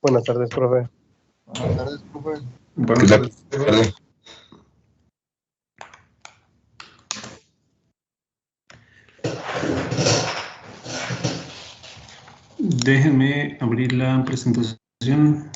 Buenas tardes, profe. Buenas tardes, profe. Buenas tardes. Déjenme abrir la presentación.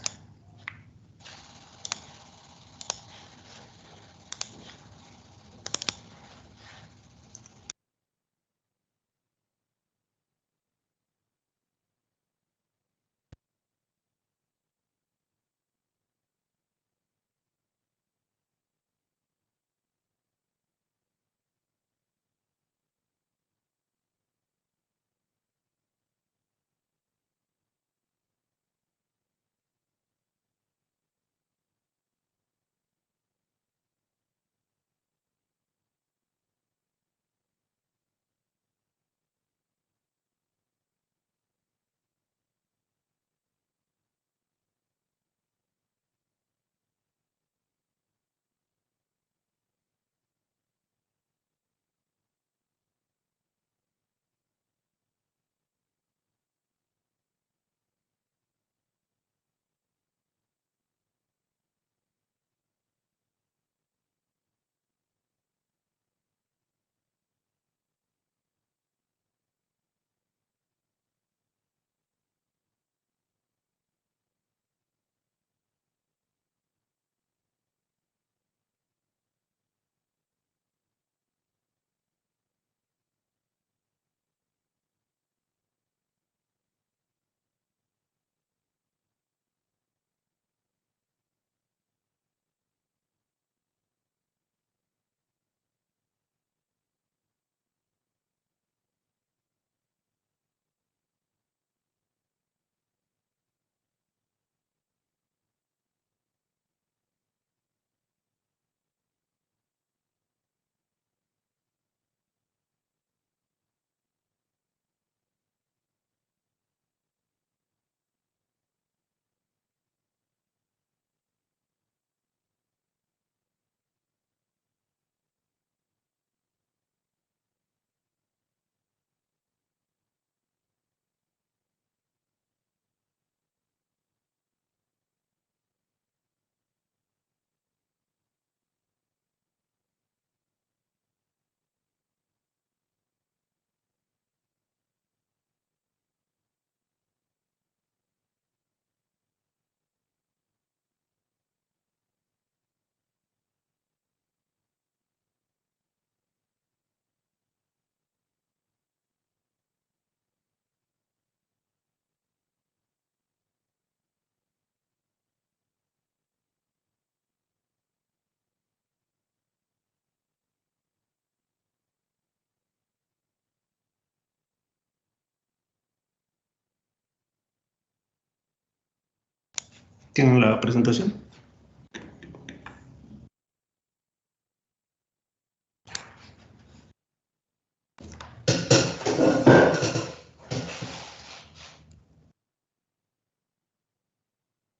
¿Tienen la presentación?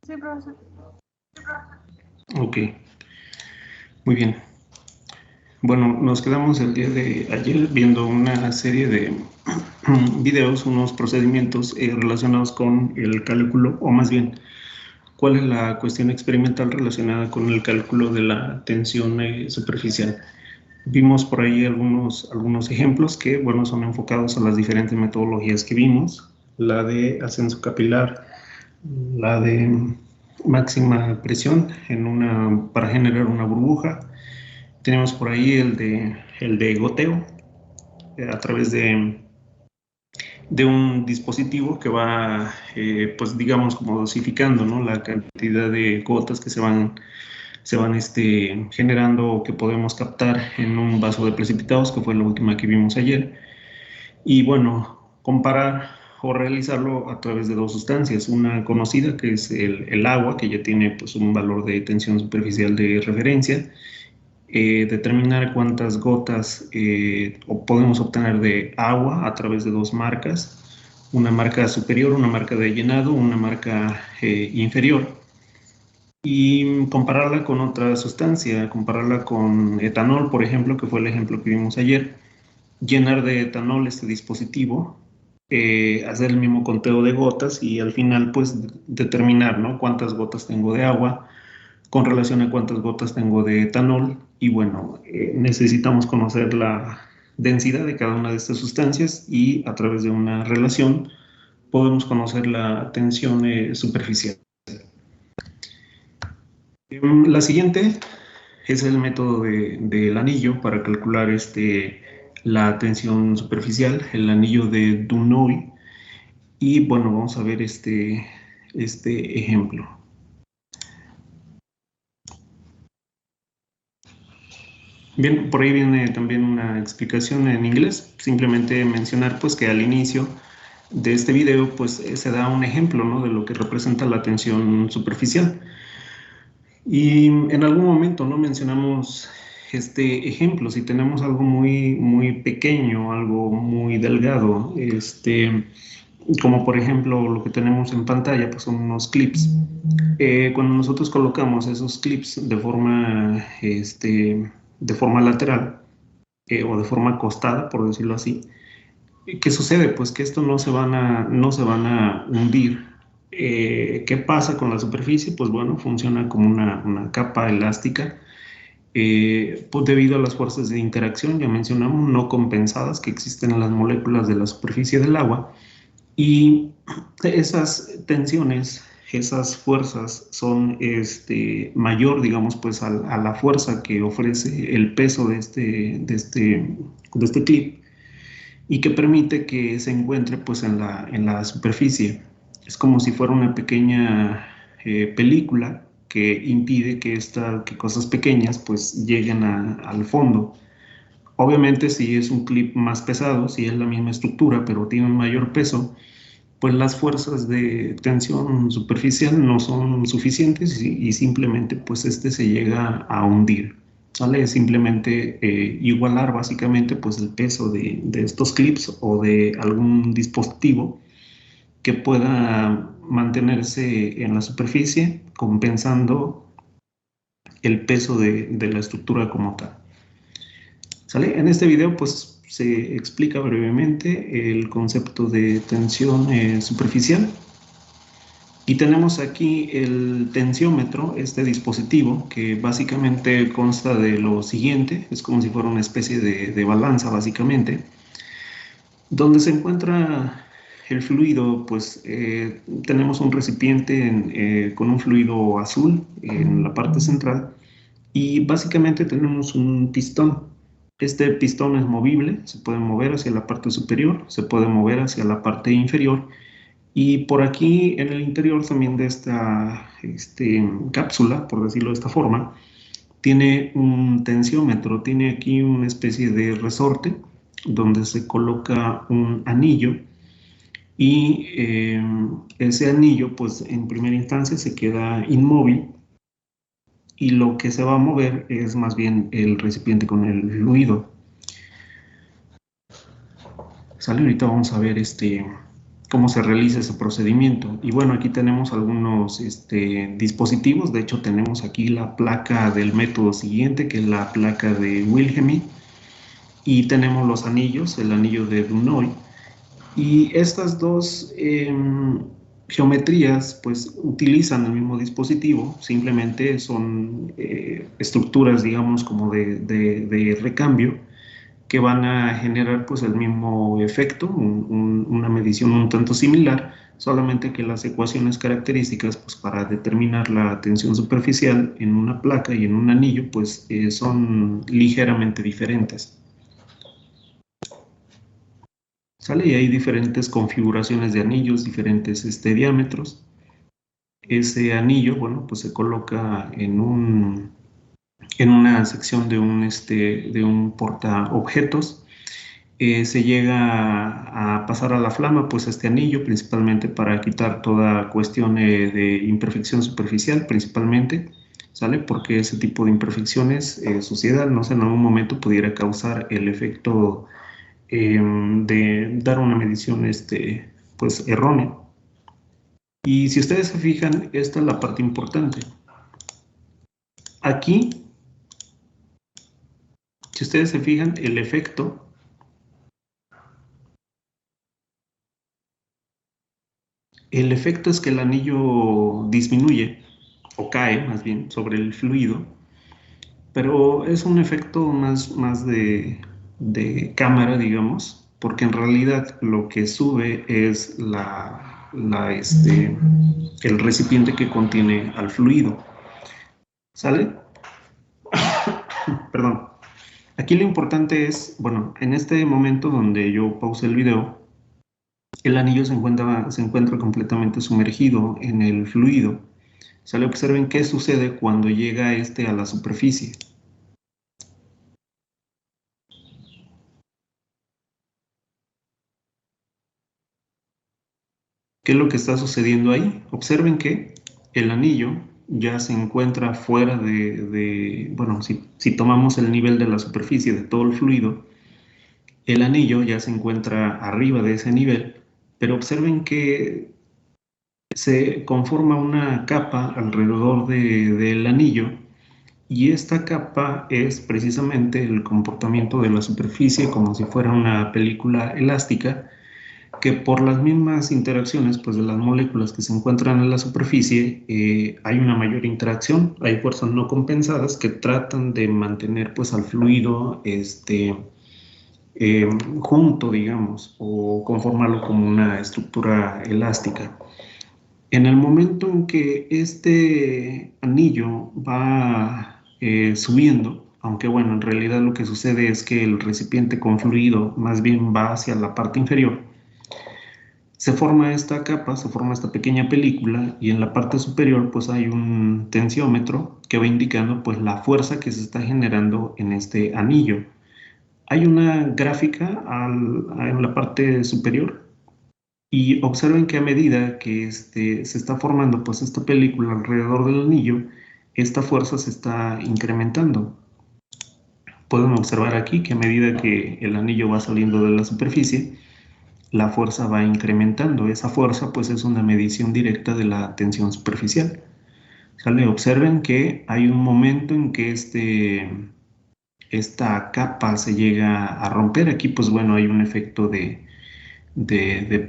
Sí, profesor. Ok, muy bien. Bueno, nos quedamos el día de ayer viendo una serie de videos, unos procedimientos relacionados con el cálculo, o más bien, cuál es la cuestión experimental relacionada con el cálculo de la tensión superficial. Vimos por ahí algunos ejemplos que, bueno, son enfocados a las diferentes metodologías que vimos, la de ascenso capilar, la de máxima presión para generar una burbuja. Tenemos por ahí el de goteo a través de un dispositivo que va, pues digamos, como dosificando, ¿no?, la cantidad de gotas que se van generando o que podemos captar en un vaso de precipitados, que fue la última que vimos ayer. Y bueno, comparar o realizarlo a través de dos sustancias, una conocida que es el agua, que ya tiene pues un valor de tensión superficial de referencia, determinar cuántas gotas podemos obtener de agua a través de dos marcas, una marca superior, una marca de llenado, una marca inferior, y compararla con otra sustancia, compararla con etanol, por ejemplo, que fue el ejemplo que vimos ayer. Llenar de etanol este dispositivo hacer el mismo conteo de gotas y al final pues determinar, ¿no?, cuántas gotas tengo de agua con relación a cuántas gotas tengo de etanol. Y bueno, necesitamos conocer la densidad de cada una de estas sustancias y a través de una relación podemos conocer la tensión superficial. La siguiente es el método del anillo para calcular la tensión superficial, el anillo de Dunoy. Y bueno, vamos a ver este ejemplo. Bien, por ahí viene también una explicación en inglés. Simplemente mencionar pues que al inicio de este video pues se da un ejemplo, ¿no?, de lo que representa la tensión superficial. Y en algún momento, ¿no?, mencionamos este ejemplo. Si tenemos algo muy pequeño, algo muy delgado, como por ejemplo lo que tenemos en pantalla, pues son unos clips. Cuando nosotros colocamos esos clips de forma lateral o de forma acostada, por decirlo así, ¿qué sucede? Pues que estos no se van a hundir. ¿Qué pasa con la superficie? Pues bueno, funciona como una capa elástica, pues debido a las fuerzas de interacción, ya mencionamos, no compensadas que existen en las moléculas de la superficie del agua. Y esas tensiones, esas fuerzas son mayor, digamos, pues a la fuerza que ofrece el peso de este clip y que permite que se encuentre pues en la superficie. Es como si fuera una pequeña película que impide que cosas pequeñas pues lleguen al fondo. Obviamente si es un clip más pesado, si es la misma estructura pero tiene un mayor peso, pues las fuerzas de tensión superficial no son suficientes y simplemente pues se llega a hundir. ¿Sale? Es simplemente igualar básicamente pues el peso de estos clips o de algún dispositivo que pueda mantenerse en la superficie compensando el peso de la estructura como tal. ¿Sale? En este video pues se explica brevemente el concepto de tensión superficial. Y tenemos aquí el tensiómetro, este dispositivo, que básicamente consta de lo siguiente, es como si fuera una especie de balanza básicamente, donde se encuentra el fluido. Pues tenemos un recipiente con un fluido azul en la parte central y básicamente tenemos un pistón. Este pistón es movible, se puede mover hacia la parte superior, se puede mover hacia la parte inferior. Y por aquí en el interior también de esta cápsula, por decirlo de esta forma, tiene un tensiómetro, tiene aquí una especie de resorte donde se coloca un anillo y ese anillo pues en primera instancia se queda inmóvil y lo que se va a mover es más bien el recipiente con el fluido. ¿Sale? Ahorita vamos a ver cómo se realiza ese procedimiento. Y bueno, aquí tenemos algunos dispositivos. De hecho, tenemos aquí la placa del método siguiente, que es la placa de Wilhelmy. Y tenemos los anillos, el anillo de Dunoy. Y estas dos geometrías, pues, utilizan el mismo dispositivo. Simplemente son estructuras, digamos, como de recambio, que van a generar pues el mismo efecto, una medición un tanto similar, solamente que las ecuaciones características pues para determinar la tensión superficial en una placa y en un anillo pues son ligeramente diferentes. ¿Sale? Y hay diferentes configuraciones de anillos, diferentes diámetros. Ese anillo, bueno, pues se coloca en una sección de un portaobjetos. Se llega a pasar a la flama pues este anillo principalmente para quitar toda cuestión de imperfección superficial principalmente, ¿sale? Porque ese tipo de imperfecciones, suciedad, no sé, en algún momento pudiera causar el efecto de dar una medición pues errónea. Y si ustedes se fijan, esta es la parte importante. Aquí, si ustedes se fijan, el efecto El efecto es que el anillo disminuye, o cae más bien, sobre el fluido, pero es un efecto más de cámara, digamos, porque en realidad lo que sube es el recipiente que contiene al fluido. ¿Sale? Perdón. Aquí lo importante es, bueno, en este momento donde yo pause el video, el anillo se encuentra completamente sumergido en el fluido. ¿Sale? Observen qué sucede cuando llega a la superficie. ¿Qué es lo que está sucediendo ahí? Observen que el anillo ya se encuentra fuera bueno, si tomamos el nivel de la superficie de todo el fluido, el anillo ya se encuentra arriba de ese nivel, pero observen que se conforma una capa alrededor del anillo y esta capa es precisamente el comportamiento de la superficie como si fuera una película elástica que por las mismas interacciones pues, de las moléculas que se encuentran en la superficie hay una mayor interacción, hay fuerzas no compensadas que tratan de mantener pues, al fluido junto, digamos, o conformarlo como una estructura elástica. En el momento en que este anillo va subiendo, aunque bueno, en realidad lo que sucede es que el recipiente con fluido más bien va hacia la parte inferior, se forma esta capa, se forma esta pequeña película y en la parte superior pues hay un tensiómetro que va indicando pues la fuerza que se está generando en este anillo. Hay una gráfica en la parte superior y observen que a medida que se está formando pues esta película alrededor del anillo, esta fuerza se está incrementando. Pueden observar aquí que a medida que el anillo va saliendo de la superficie, la fuerza va incrementando. Esa fuerza pues es una medición directa de la tensión superficial. ¿Sale? Observen que hay un momento en que esta capa se llega a romper. Aquí pues bueno hay un efecto de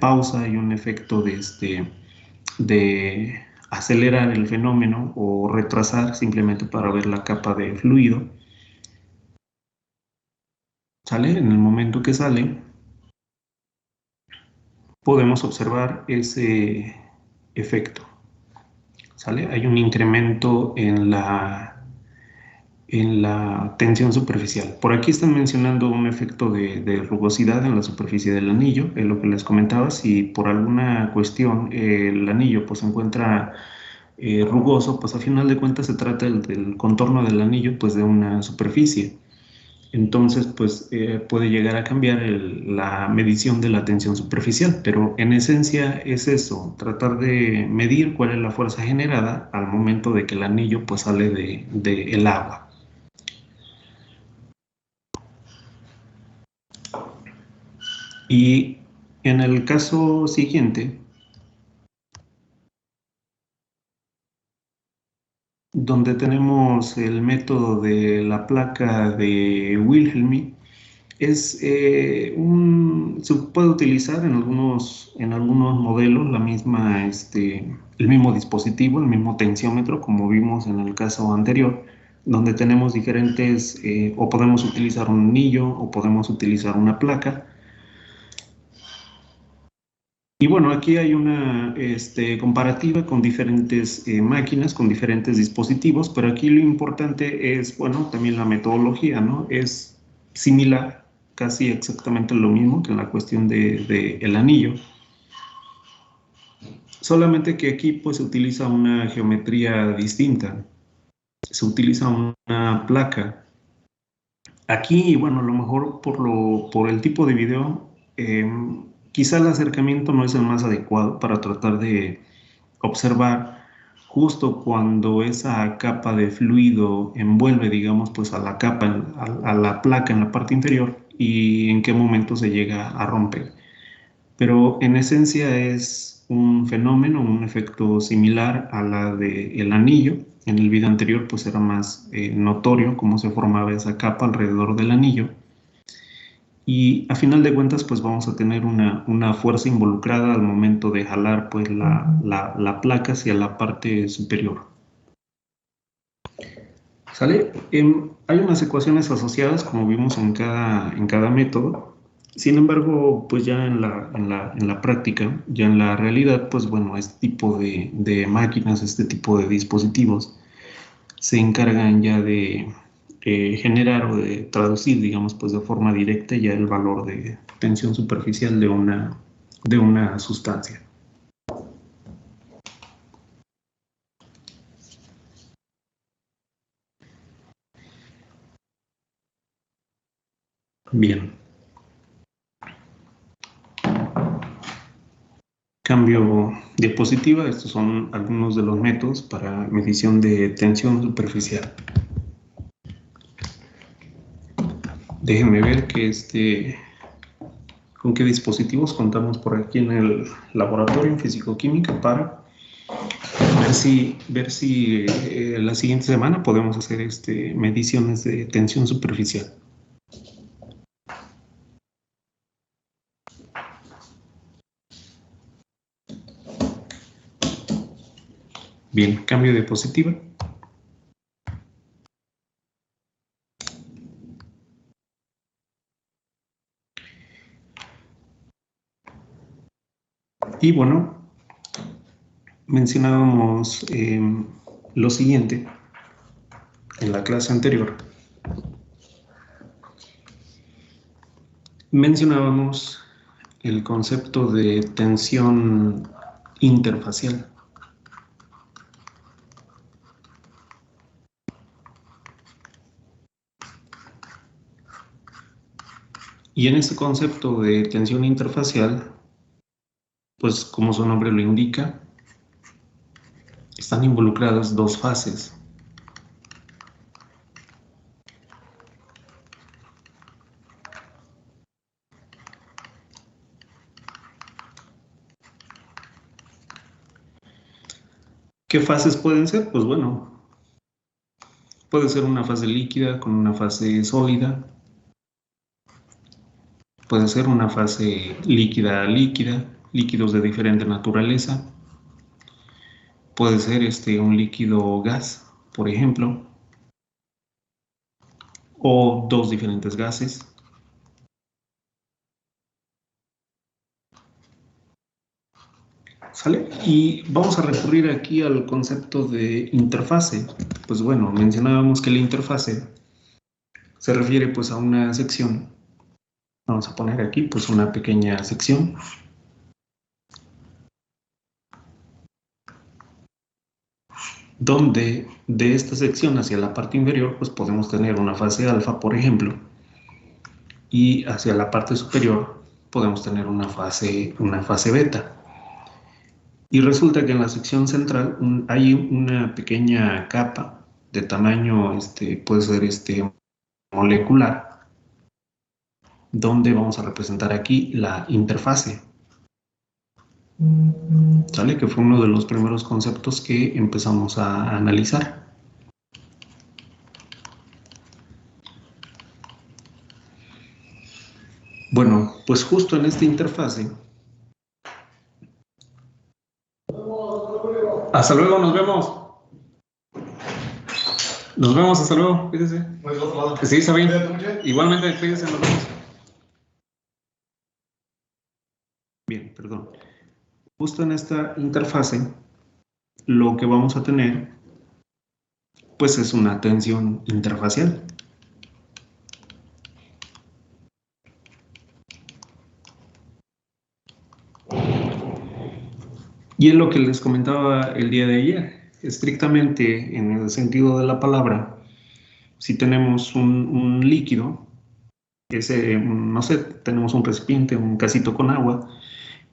pausa, hay un efecto de acelerar el fenómeno o retrasar simplemente para ver la capa de fluido. ¿Sale? En el momento que sale, podemos observar ese efecto. ¿Sale? Hay un incremento en la tensión superficial. Por aquí están mencionando un efecto de rugosidad en la superficie del anillo, es lo que les comentaba. Si por alguna cuestión el anillo pues, se encuentra rugoso, pues a final de cuentas se trata del contorno del anillo pues, de una superficie. Entonces, pues puede llegar a cambiar la medición de la tensión superficial, pero en esencia es eso, tratar de medir cuál es la fuerza generada al momento de que el anillo pues sale del agua. Y en el caso siguiente, donde tenemos el método de la placa de Wilhelmy, se puede utilizar en algunos modelos el mismo dispositivo, el mismo tensiómetro, como vimos en el caso anterior, donde tenemos diferentes, o podemos utilizar un anillo o podemos utilizar una placa. Y bueno, aquí hay una comparativa con diferentes máquinas, con diferentes dispositivos, pero aquí lo importante es, bueno, también la metodología, ¿no? Es similar, casi exactamente lo mismo que en la cuestión el anillo. Solamente que aquí pues se utiliza una geometría distinta, se utiliza una placa. Aquí, bueno, a lo mejor por el tipo de video, quizá el acercamiento no es el más adecuado para tratar de observar justo cuando esa capa de fluido envuelve, digamos, pues a la capa, a la placa en la parte inferior y en qué momento se llega a romper. Pero en esencia es un fenómeno, un efecto similar a la del anillo. En el video anterior pues era más notorio cómo se formaba esa capa alrededor del anillo. Y a final de cuentas, pues vamos a tener una fuerza involucrada al momento de jalar pues la placa hacia la parte superior. ¿Sale? Hay unas ecuaciones asociadas, como vimos en cada método. Sin embargo, pues ya en la práctica, ya en la realidad, pues bueno, este tipo de máquinas, este tipo de dispositivos, se encargan ya de generar o de traducir, digamos, pues de forma directa ya el valor de tensión superficial de una sustancia. Bien. Cambio diapositiva. Estos son algunos de los métodos para medición de tensión superficial. Déjenme ver con qué dispositivos contamos por aquí en el laboratorio en físico-química para ver si la siguiente semana podemos hacer mediciones de tensión superficial. Bien, cambio de diapositiva. Y bueno, mencionábamos lo siguiente en la clase anterior. Mencionábamos el concepto de tensión interfacial. Y en este concepto de tensión interfacial, pues como su nombre lo indica, están involucradas dos fases. ¿Qué fases pueden ser? Pues bueno, puede ser una fase líquida con una fase sólida. Puede ser una fase líquida-líquida, líquidos de diferente naturaleza. Puede ser un líquido gas, por ejemplo, o dos diferentes gases. ¿Sale? Y vamos a recurrir aquí al concepto de interfase. Pues bueno, mencionábamos que la interfase se refiere pues a una sección. Vamos a poner aquí pues una pequeña sección. Donde de esta sección hacia la parte inferior pues podemos tener una fase alfa, por ejemplo. Y hacia la parte superior podemos tener una fase beta. Y resulta que en la sección central hay una pequeña capa de tamaño, puede ser molecular, donde vamos a representar aquí la interfase. ¿Sale? Que fue uno de los primeros conceptos que empezamos a analizar. Bueno, pues justo en esta interfase. Hasta luego, nos vemos. Nos vemos, hasta luego, fíjese. Sí, está bien. Igualmente, fíjese, nos vemos. Bien, perdón. Justo en esta interfase, lo que vamos a tener, pues es una tensión interfacial. Y es lo que les comentaba el día de ayer. Estrictamente, en el sentido de la palabra, si tenemos un líquido, no sé, tenemos un recipiente, un casito con agua,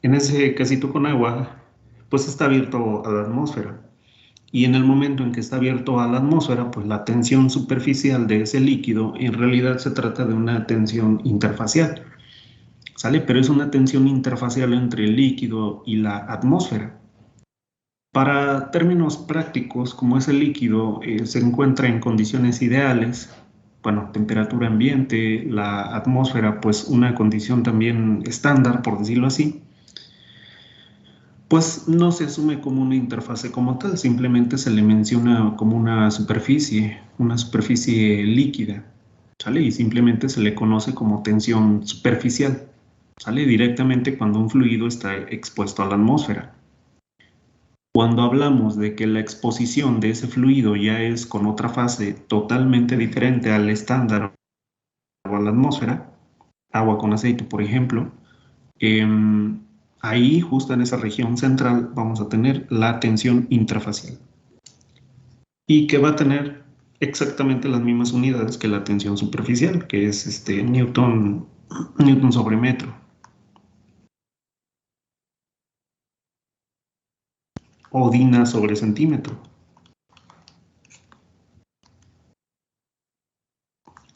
en ese casito con agua, pues está abierto a la atmósfera. Y en el momento en que está abierto a la atmósfera, pues la tensión superficial de ese líquido en realidad se trata de una tensión interfacial. ¿Sale? Pero es una tensión interfacial entre el líquido y la atmósfera. Para términos prácticos, como ese líquido se encuentra en condiciones ideales, bueno, temperatura ambiente, la atmósfera, pues una condición también estándar, por decirlo así, pues no se asume como una interfase como tal, simplemente se le menciona como una superficie líquida, ¿sale? Y simplemente se le conoce como tensión superficial, ¿sale? Directamente cuando un fluido está expuesto a la atmósfera. Cuando hablamos de que la exposición de ese fluido ya es con otra fase totalmente diferente al estándar o a la atmósfera, agua con aceite, por ejemplo, ahí, justo en esa región central, vamos a tener la tensión intrafacial y que va a tener exactamente las mismas unidades que la tensión superficial, que es Newton sobre metro o Dina sobre centímetro.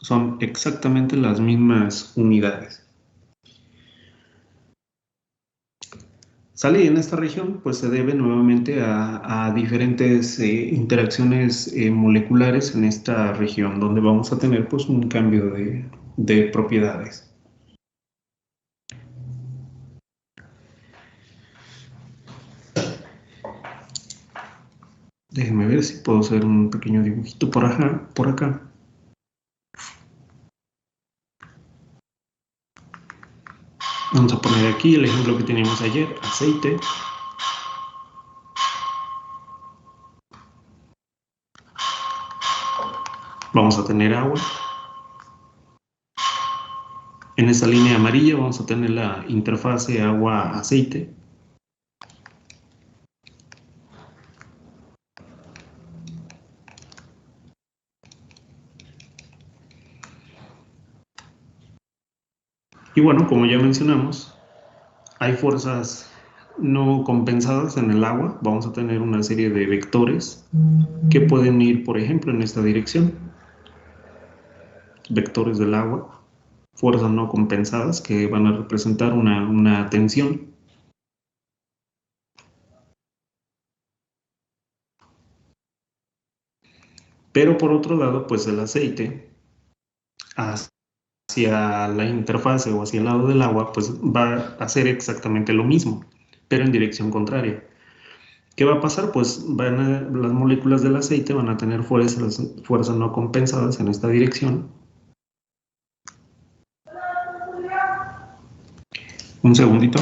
Son exactamente las mismas unidades. Sale en esta región, pues se debe nuevamente a diferentes interacciones moleculares en esta región, donde vamos a tener pues un cambio de propiedades. Déjenme ver si puedo hacer un pequeño dibujito por acá. Vamos a poner aquí el ejemplo que teníamos ayer, aceite. Vamos a tener agua. En esta línea amarilla vamos a tener la interfase agua-aceite. Y bueno, como ya mencionamos, hay fuerzas no compensadas en el agua. Vamos a tener una serie de vectores que pueden ir, por ejemplo, en esta dirección. Vectores del agua, fuerzas no compensadas que van a representar una tensión. Pero por otro lado, pues el aceite hacia la interfase o hacia el lado del agua, pues va a hacer exactamente lo mismo, pero en dirección contraria. ¿Qué va a pasar? Pues las moléculas del aceite van a tener fuerzas no compensadas en esta dirección. Un segundito.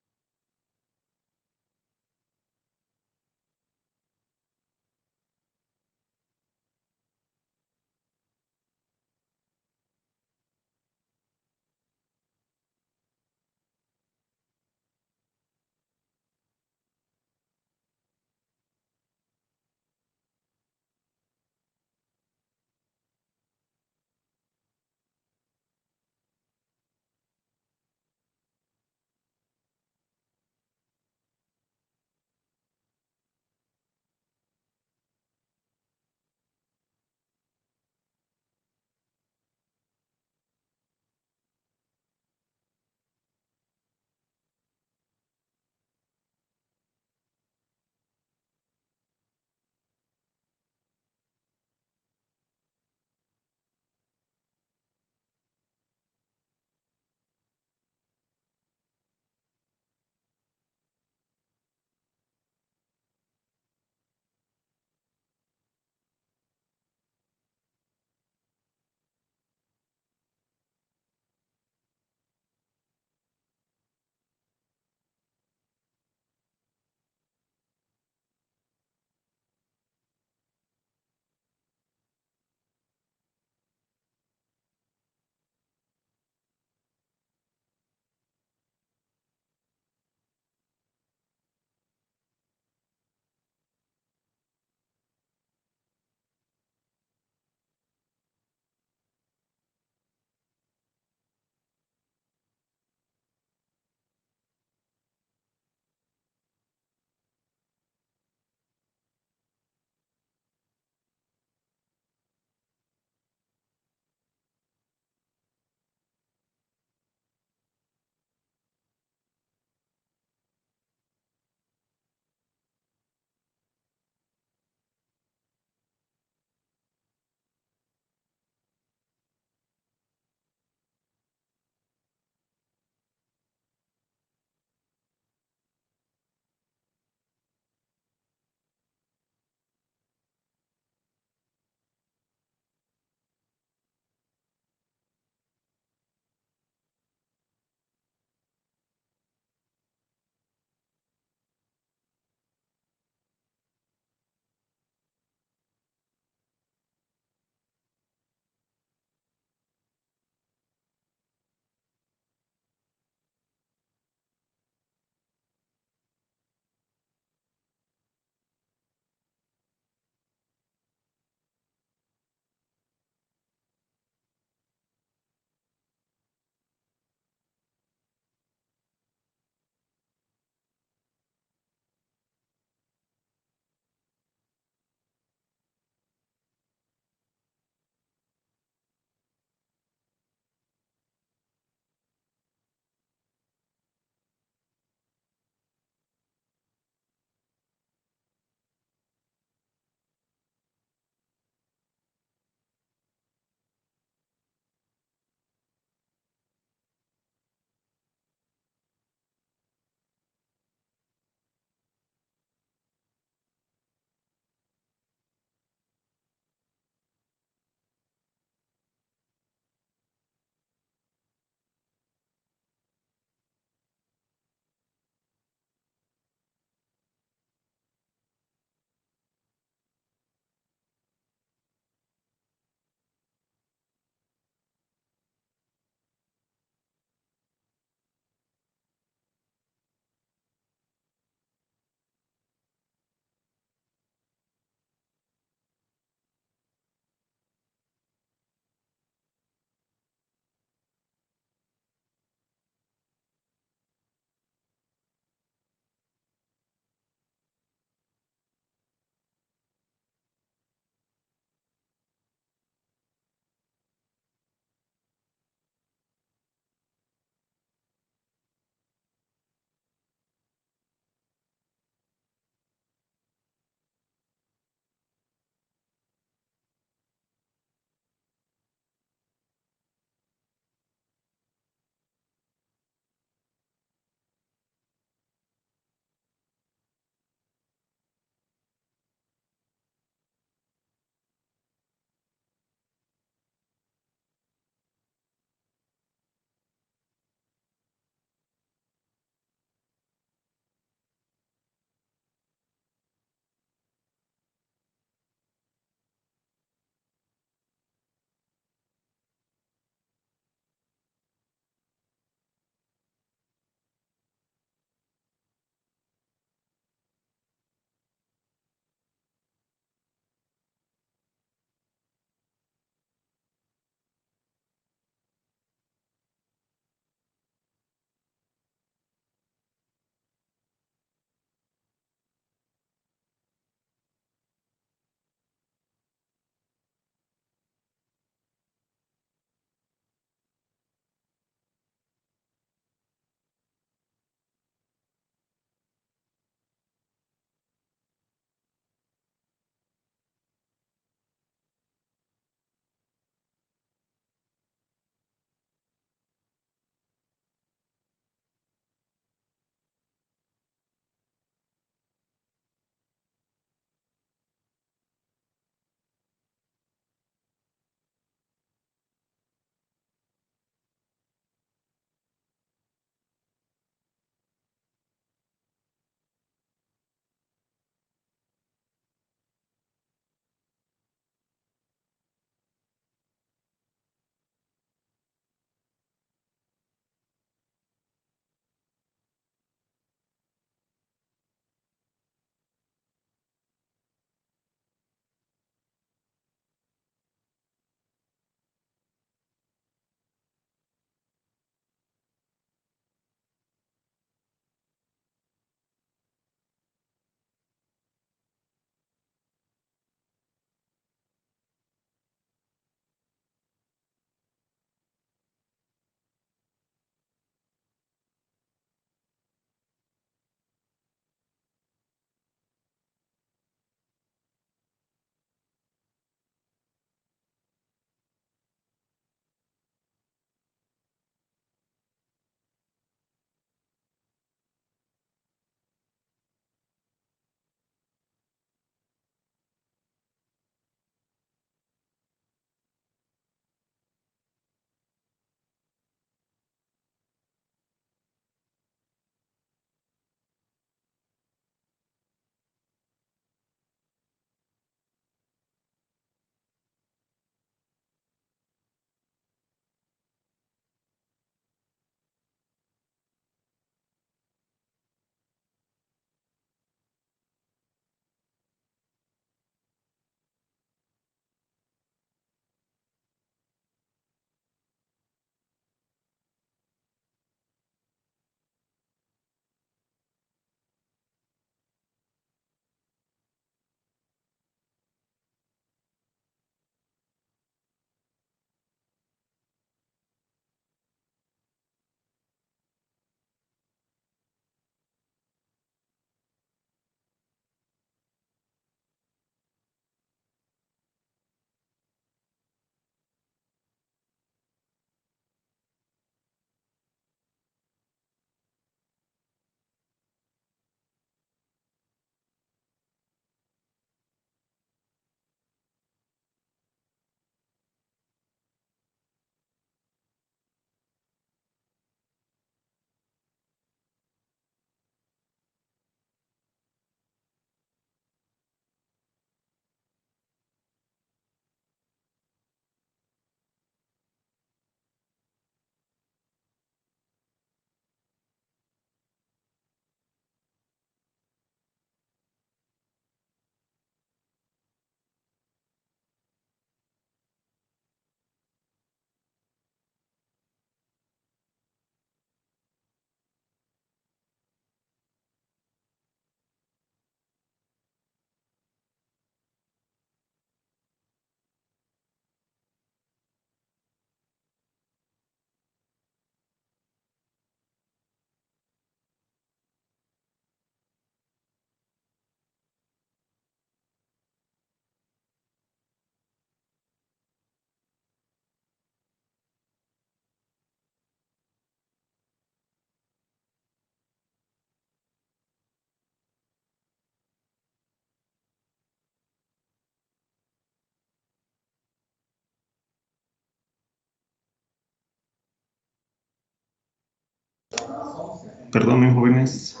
Perdonen, jóvenes.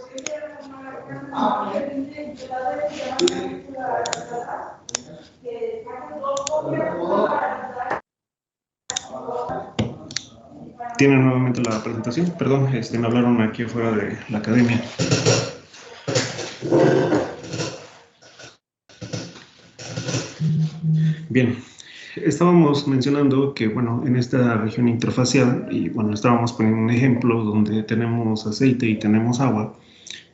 ¿Tienen nuevamente la presentación? Perdón, me hablaron aquí afuera de la academia. Bien, estábamos mencionando que, bueno, en esta región interfacial, y bueno, estábamos poniendo un ejemplo donde tenemos aceite y tenemos agua,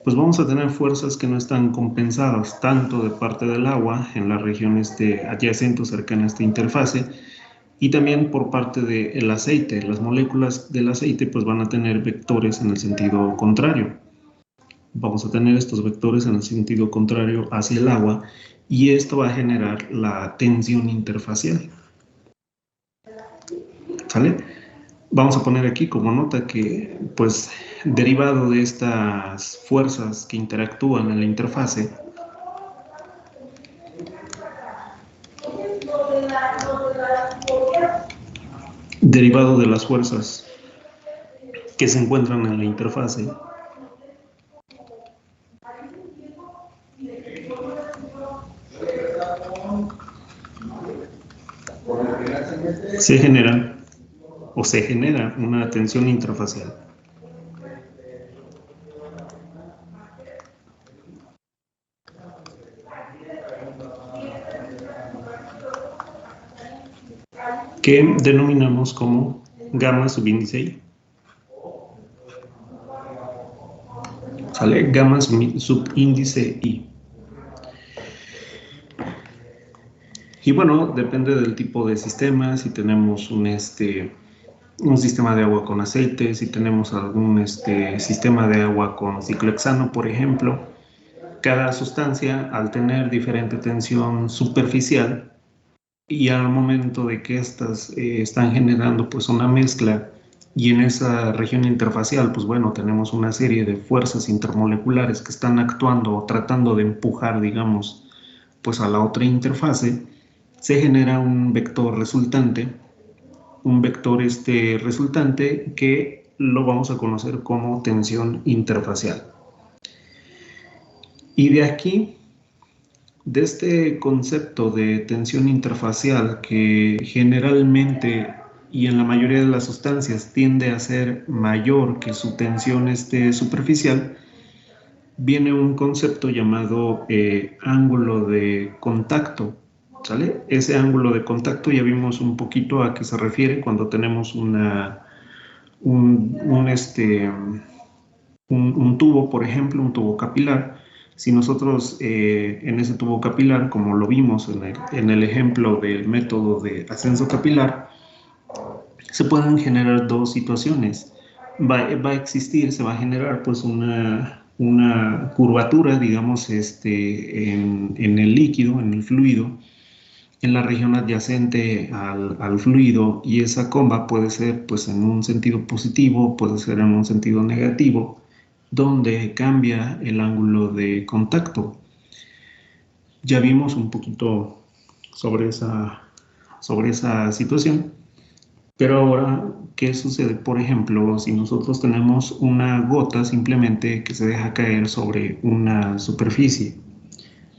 pues vamos a tener fuerzas que no están compensadas tanto de parte del agua en la región adyacente o cercana a esta interfase, y también por parte del aceite. Las moléculas del aceite pues van a tener vectores en el sentido contrario. Vamos a tener estos vectores en el sentido contrario hacia el agua, y esto va a generar la tensión interfacial. ¿Sale? Vamos a poner aquí como nota que, pues, derivado de estas fuerzas que interactúan en la interfase, derivado de las fuerzas que se encuentran en la interfase, se genera una tensión interfacial. Que denominamos como gamma subíndice I. ¿Sale? Gamma subíndice I. Y bueno, depende del tipo de sistema. Si tenemos un sistema de agua con aceite, si tenemos algún sistema de agua con ciclohexano, por ejemplo, cada sustancia, al tener diferente tensión superficial, y al momento de que estas están generando pues una mezcla, y en esa región interfacial, pues bueno, tenemos una serie de fuerzas intermoleculares que están actuando o tratando de empujar, digamos, pues a la otra interfase, se genera un vector resultante que lo vamos a conocer como tensión interfacial. Y de aquí, de este concepto de tensión interfacial, que generalmente y en la mayoría de las sustancias tiende a ser mayor que su tensión superficial, viene un concepto llamado ángulo de contacto. ¿Sale? Ese ángulo de contacto ya vimos un poquito a qué se refiere cuando tenemos un tubo, por ejemplo, un tubo capilar. Si nosotros en ese tubo capilar, como lo vimos en el ejemplo del método de ascenso capilar, se pueden generar dos situaciones. Va a existir, se va a generar pues una curvatura, digamos, en el líquido, en el fluido, en la región adyacente al fluido, y esa comba puede ser pues en un sentido positivo, puede ser en un sentido negativo, donde cambia el ángulo de contacto. Ya vimos un poquito sobre esa situación, pero ahora, ¿qué sucede? Por ejemplo, si nosotros tenemos una gota simplemente que se deja caer sobre una superficie,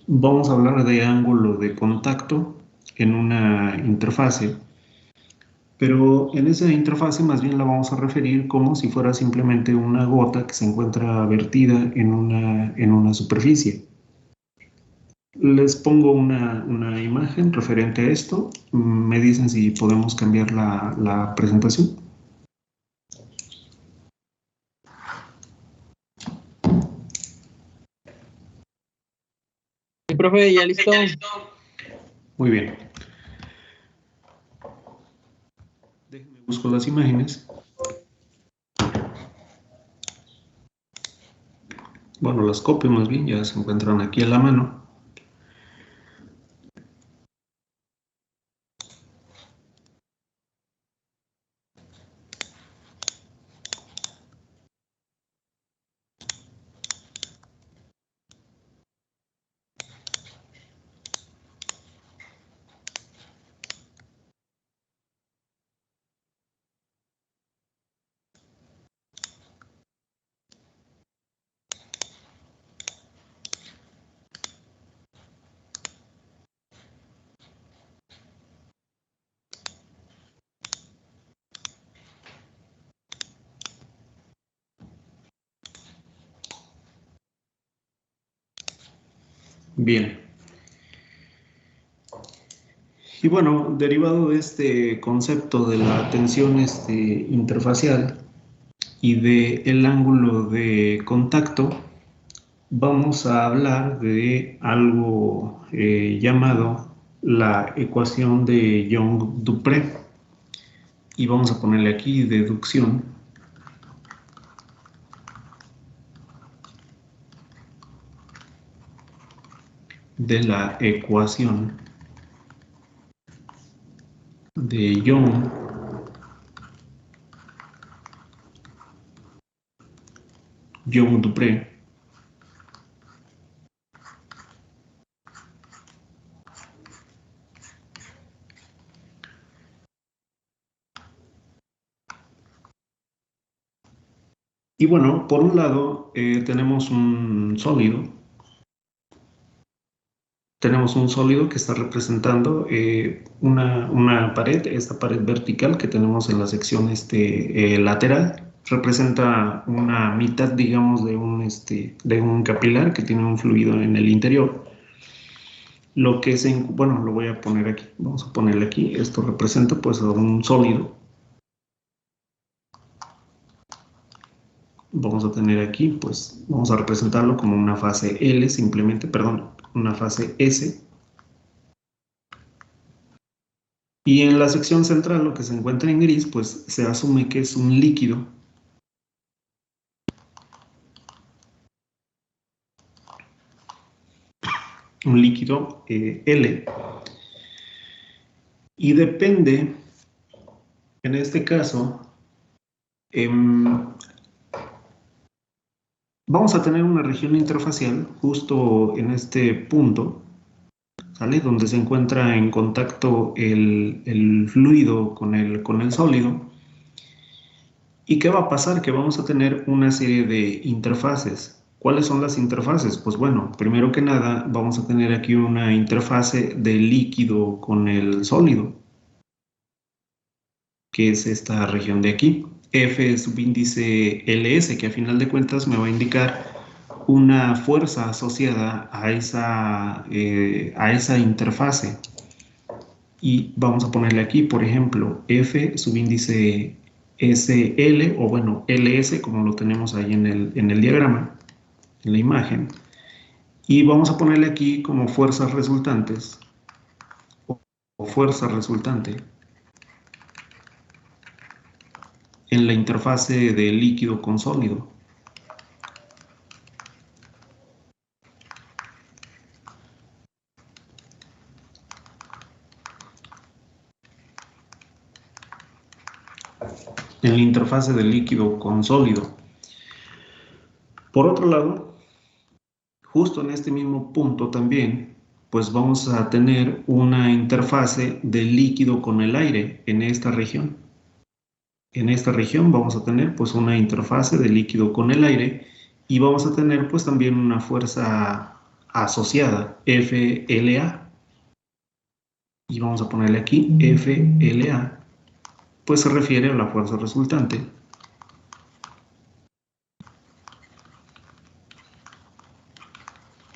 vamos a hablar de ángulo de contacto en una interfase, pero en esa interfase más bien la vamos a referir como si fuera simplemente una gota que se encuentra vertida en una superficie. Les pongo una imagen referente a esto. Me dicen si podemos cambiar la presentación. Sí, profe, ya listo. Muy bien. Déjenme busco las imágenes. Bueno, las copio más bien, ya se encuentran aquí a la mano. Bien. Y bueno, derivado de este concepto de la tensión interfacial y del ángulo de contacto, vamos a hablar de algo llamado la ecuación de Young-Dupré. Y vamos a ponerle aquí deducción de la ecuación de Young-Dupré. Y bueno, por un lado tenemos un sólido. Tenemos un sólido que está representando una pared, esta pared vertical que tenemos en la sección lateral. Representa una mitad, digamos, de un capilar que tiene un fluido en el interior. Bueno, lo voy a poner aquí. Vamos a ponerle aquí. Esto representa pues a un sólido. Vamos a tener aquí, pues, vamos a representarlo como una fase L, simplemente, perdón, una fase S. Y en la sección central, lo que se encuentra en gris, pues se asume que es un líquido. Un líquido L. Y depende, en este caso, vamos a tener una región interfacial justo en este punto, ¿sale? Donde se encuentra en contacto el fluido con el sólido. ¿Y qué va a pasar? Que vamos a tener una serie de interfaces. ¿Cuáles son las interfaces? Pues bueno, primero que nada vamos a tener aquí una interfase de líquido con el sólido, que es esta región de aquí. F subíndice LS, que a final de cuentas me va a indicar una fuerza asociada a esa interfase. Y vamos a ponerle aquí, por ejemplo, F subíndice SL, o bueno, LS, como lo tenemos ahí en el diagrama, en la imagen. Y vamos a ponerle aquí como fuerzas resultantes, o fuerza resultante, en la interfase de líquido con sólido. En la interfase de líquido con sólido. Por otro lado, justo en este mismo punto también, pues vamos a tener una interfase de líquido con el aire en esta región. En esta región vamos a tener pues una interfase de líquido con el aire y vamos a tener pues también una fuerza asociada, FLA. Y vamos a ponerle aquí FLA, pues se refiere a la fuerza resultante.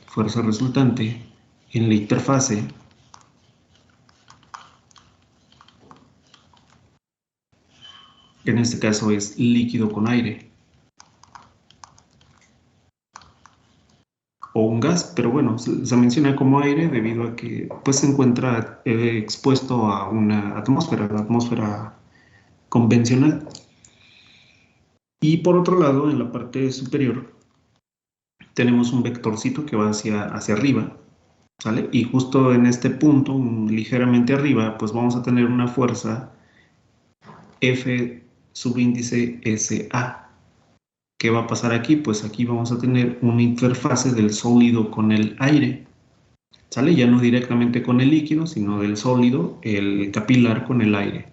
Fuerza resultante en la interfase en este caso es líquido con aire o un gas, pero bueno, se menciona como aire debido a que pues se encuentra expuesto a una atmósfera, la atmósfera convencional. Y por otro lado, en la parte superior tenemos un vectorcito que va hacia arriba, ¿sale? Y justo en este punto, ligeramente arriba, pues vamos a tener una fuerza F subíndice SA. ¿Qué va a pasar aquí? Pues aquí vamos a tener una interfase del sólido con el aire, ¿sale? Ya no directamente con el líquido, sino del sólido, el capilar con el aire.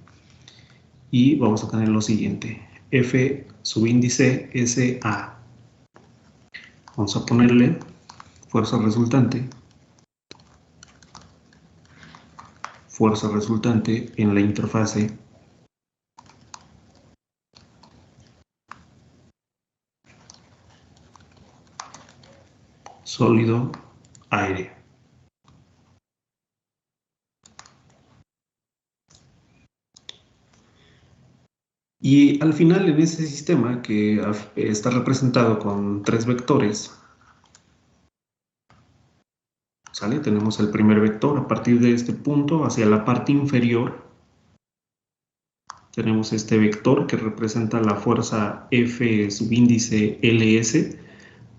Y vamos a tener lo siguiente, F subíndice SA. Vamos a ponerle fuerza resultante en la interfase sólido aire. Y al final en ese sistema que está representado con 3 vectores, ¿sale? Tenemos el primer vector a partir de este punto hacia la parte inferior. Tenemos este vector que representa la fuerza F subíndice LS.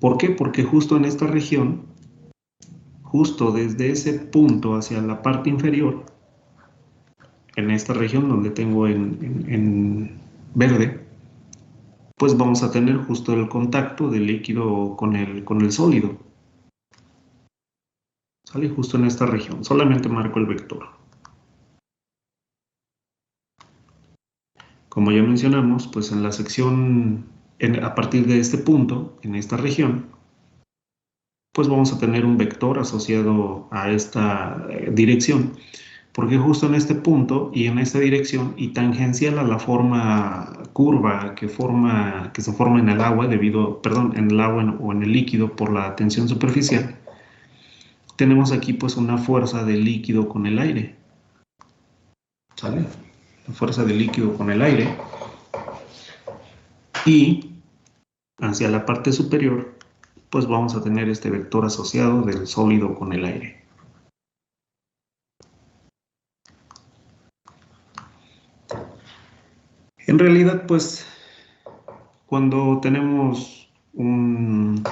¿Por qué? Porque justo en esta región, justo desde ese punto hacia la parte inferior, en esta región donde tengo en verde, pues vamos a tener justo el contacto del líquido con el sólido. Sale justo en esta región, solamente marco el vector. Como ya mencionamos, pues en la sección, a partir de este punto, en esta región, pues vamos a tener un vector asociado a esta dirección, porque justo en este punto y en esta dirección y tangencial a la forma curva que se forma en el agua en el agua o en el líquido por la tensión superficial, tenemos aquí pues una fuerza del líquido con el aire, ¿sale? La fuerza del líquido con el aire, y hacia la parte superior pues vamos a tener este vector asociado del sólido con el aire. En realidad pues cuando tenemos una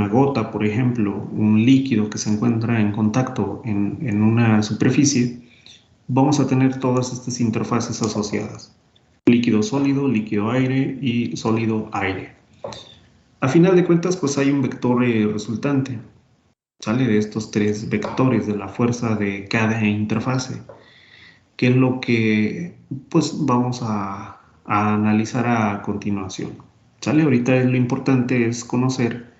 gota, por ejemplo, un líquido que se encuentra en contacto en una superficie, vamos a tener todas estas interfaces asociadas: líquido sólido, líquido aire y sólido aire. A final de cuentas, pues hay un vector resultante. Sale de estos 3 vectores de la fuerza de cada interfase, que es lo que pues vamos a analizar a continuación. ¿Sale? Ahorita lo importante es conocer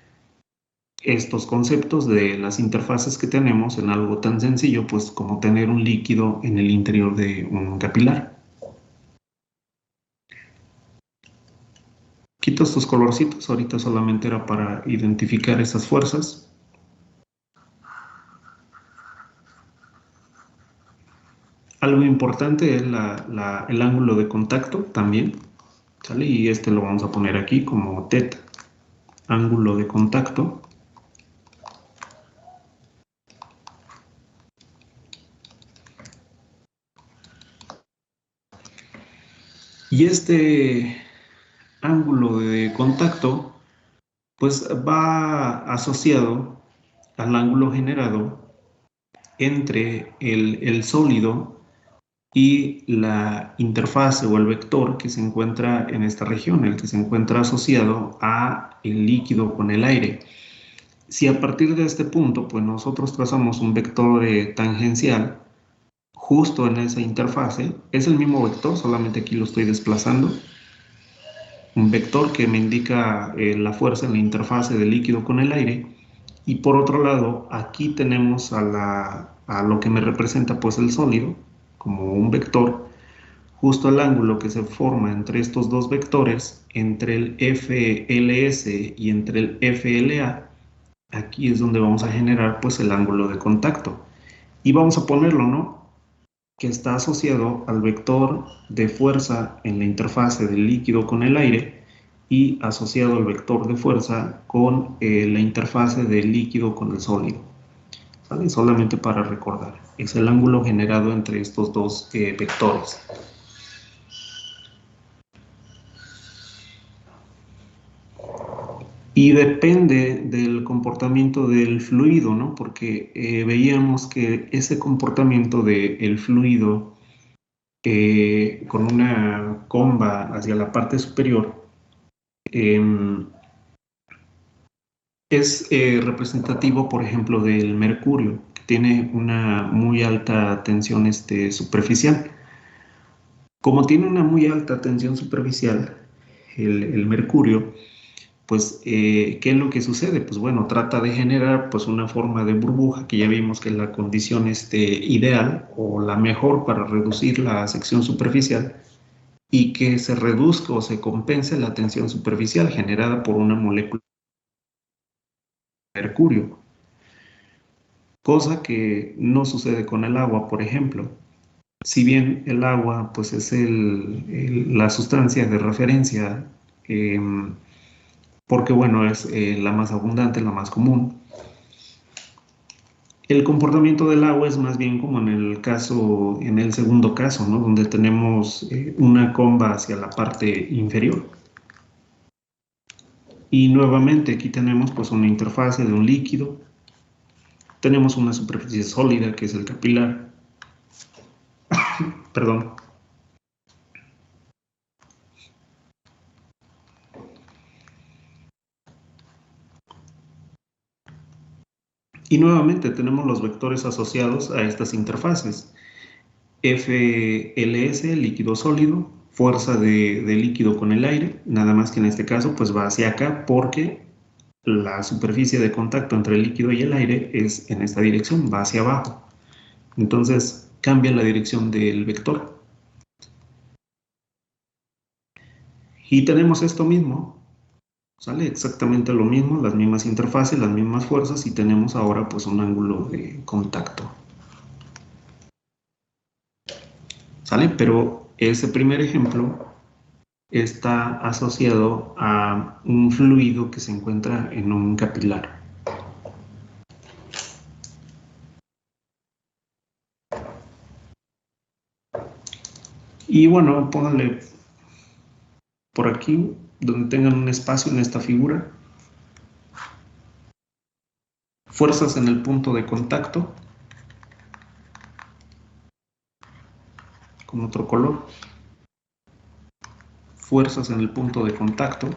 estos conceptos de las interfaces que tenemos en algo tan sencillo pues como tener un líquido en el interior de un capilar. Quito estos colorcitos, ahorita solamente era para identificar esas fuerzas. Algo importante es el ángulo de contacto también, ¿sale? Y este lo vamos a poner aquí como θ, ángulo de contacto. Y este ángulo de contacto pues va asociado al ángulo generado entre el sólido y la interfase o el vector que se encuentra en esta región, el que se encuentra asociado a el líquido con el aire. Si a partir de este punto pues nosotros trazamos un vector tangencial justo en esa interfase, es el mismo vector, solamente aquí lo estoy desplazando, un vector que me indica la fuerza en la interfase del líquido con el aire, y por otro lado aquí tenemos a lo que me representa pues el sólido como un vector, justo el ángulo que se forma entre estos dos vectores, entre el FLS y entre el FLA. Aquí es donde vamos a generar pues el ángulo de contacto, y vamos a ponerlo, ¿no?, que está asociado al vector de fuerza en la interfase del líquido con el aire y asociado al vector de fuerza con la interfase del líquido con el sólido, ¿vale? Solamente para recordar, es el ángulo generado entre estos dos vectores. Y depende del comportamiento del fluido, ¿no? Porque veíamos que ese comportamiento del fluido con una comba hacia la parte superior es representativo, por ejemplo, del mercurio, que tiene una muy alta tensión superficial. Como tiene una muy alta tensión superficial, el mercurio, pues, ¿qué es lo que sucede? Pues bueno, trata de generar pues una forma de burbuja, que ya vimos que es la condición ideal o la mejor para reducir la sección superficial, y que se reduzca o se compense la tensión superficial generada por una molécula de mercurio, cosa que no sucede con el agua, por ejemplo. si bien el agua pues es la sustancia de referencia, porque bueno, es la más abundante, la más común, el comportamiento del agua es más bien como en el segundo caso, ¿no? Donde tenemos una comba hacia la parte inferior. Y nuevamente aquí tenemos pues una interfase de un líquido. Tenemos una superficie sólida que es el capilar. Perdón. Y nuevamente tenemos los vectores asociados a estas interfaces. FLS, líquido sólido, fuerza de líquido con el aire, nada más que en este caso pues va hacia acá porque la superficie de contacto entre el líquido y el aire es en esta dirección, va hacia abajo. Entonces cambia la dirección del vector. Y tenemos esto mismo, ¿sale? Exactamente lo mismo, las mismas interfaces, las mismas fuerzas y tenemos ahora pues un ángulo de contacto. ¿Sale? Pero ese primer ejemplo está asociado a un fluido que se encuentra en un capilar. Y bueno, pónganle por aquí, donde tengan un espacio en esta figura, fuerzas en el punto de contacto, con otro color, fuerzas en el punto de contacto,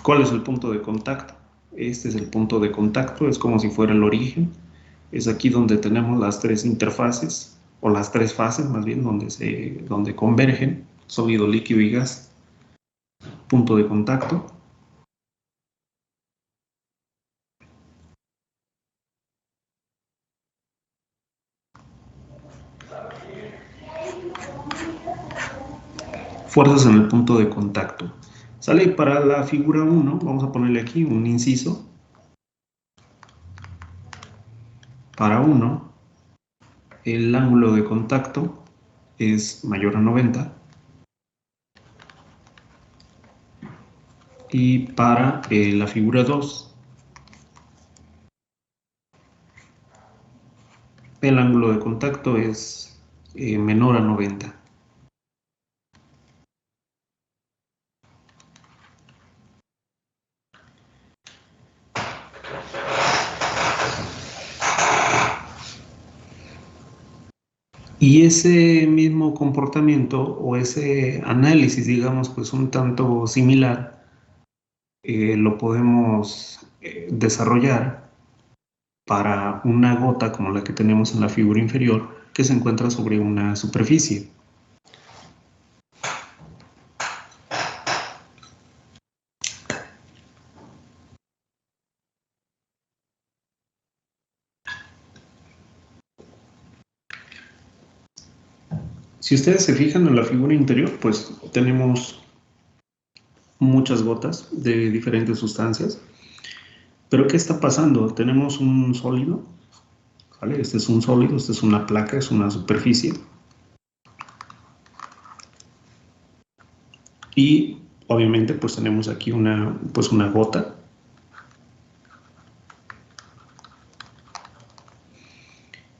¿cuál es el punto de contacto? Este es el punto de contacto, es como si fuera el origen, es aquí donde tenemos las tres interfaces, o las tres fases más bien, donde convergen, sólido, líquido y gas, punto de contacto. Fuerzas en el punto de contacto. ¿Sale? Para la figura 1, vamos a ponerle aquí un inciso. Para 1, el ángulo de contacto es mayor a 90. Y para la figura 2, el ángulo de contacto es menor a 90. Y ese mismo comportamiento o ese análisis, digamos, pues un tanto similar, lo podemos desarrollar para una gota como la que tenemos en la figura inferior que se encuentra sobre una superficie. Si ustedes se fijan en la figura interior, pues tenemos muchas gotas de diferentes sustancias. Pero ¿qué está pasando? Tenemos un sólido, ¿vale? Este es un sólido, esta es una placa, es una superficie. Y obviamente pues tenemos aquí una gota.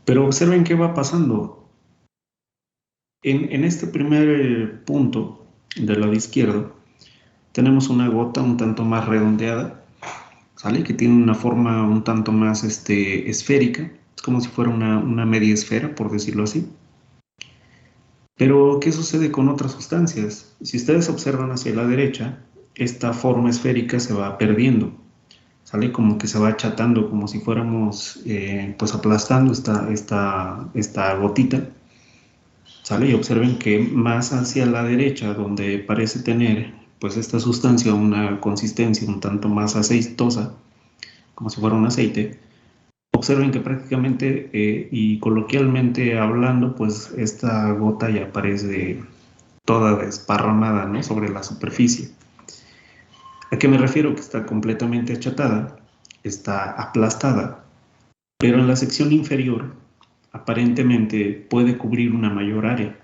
Pero observen qué va pasando. En este primer punto del lado izquierdo tenemos una gota un tanto más redondeada, ¿sale? Que tiene una forma un tanto más esférica. Es como si fuera una media esfera, por decirlo así. Pero, ¿qué sucede con otras sustancias? Si ustedes observan hacia la derecha, esta forma esférica se va perdiendo, ¿sale? Como que se va achatando, como si fuéramos pues aplastando esta gotita, ¿sale? Y observen que más hacia la derecha, donde parece tener pues esta sustancia una consistencia un tanto más aceitosa, como si fuera un aceite, observen que prácticamente y coloquialmente hablando, pues esta gota ya aparece toda desparramada, ¿no? Sobre la superficie. ¿A qué me refiero? Que está completamente achatada, está aplastada, pero en la sección inferior aparentemente puede cubrir una mayor área.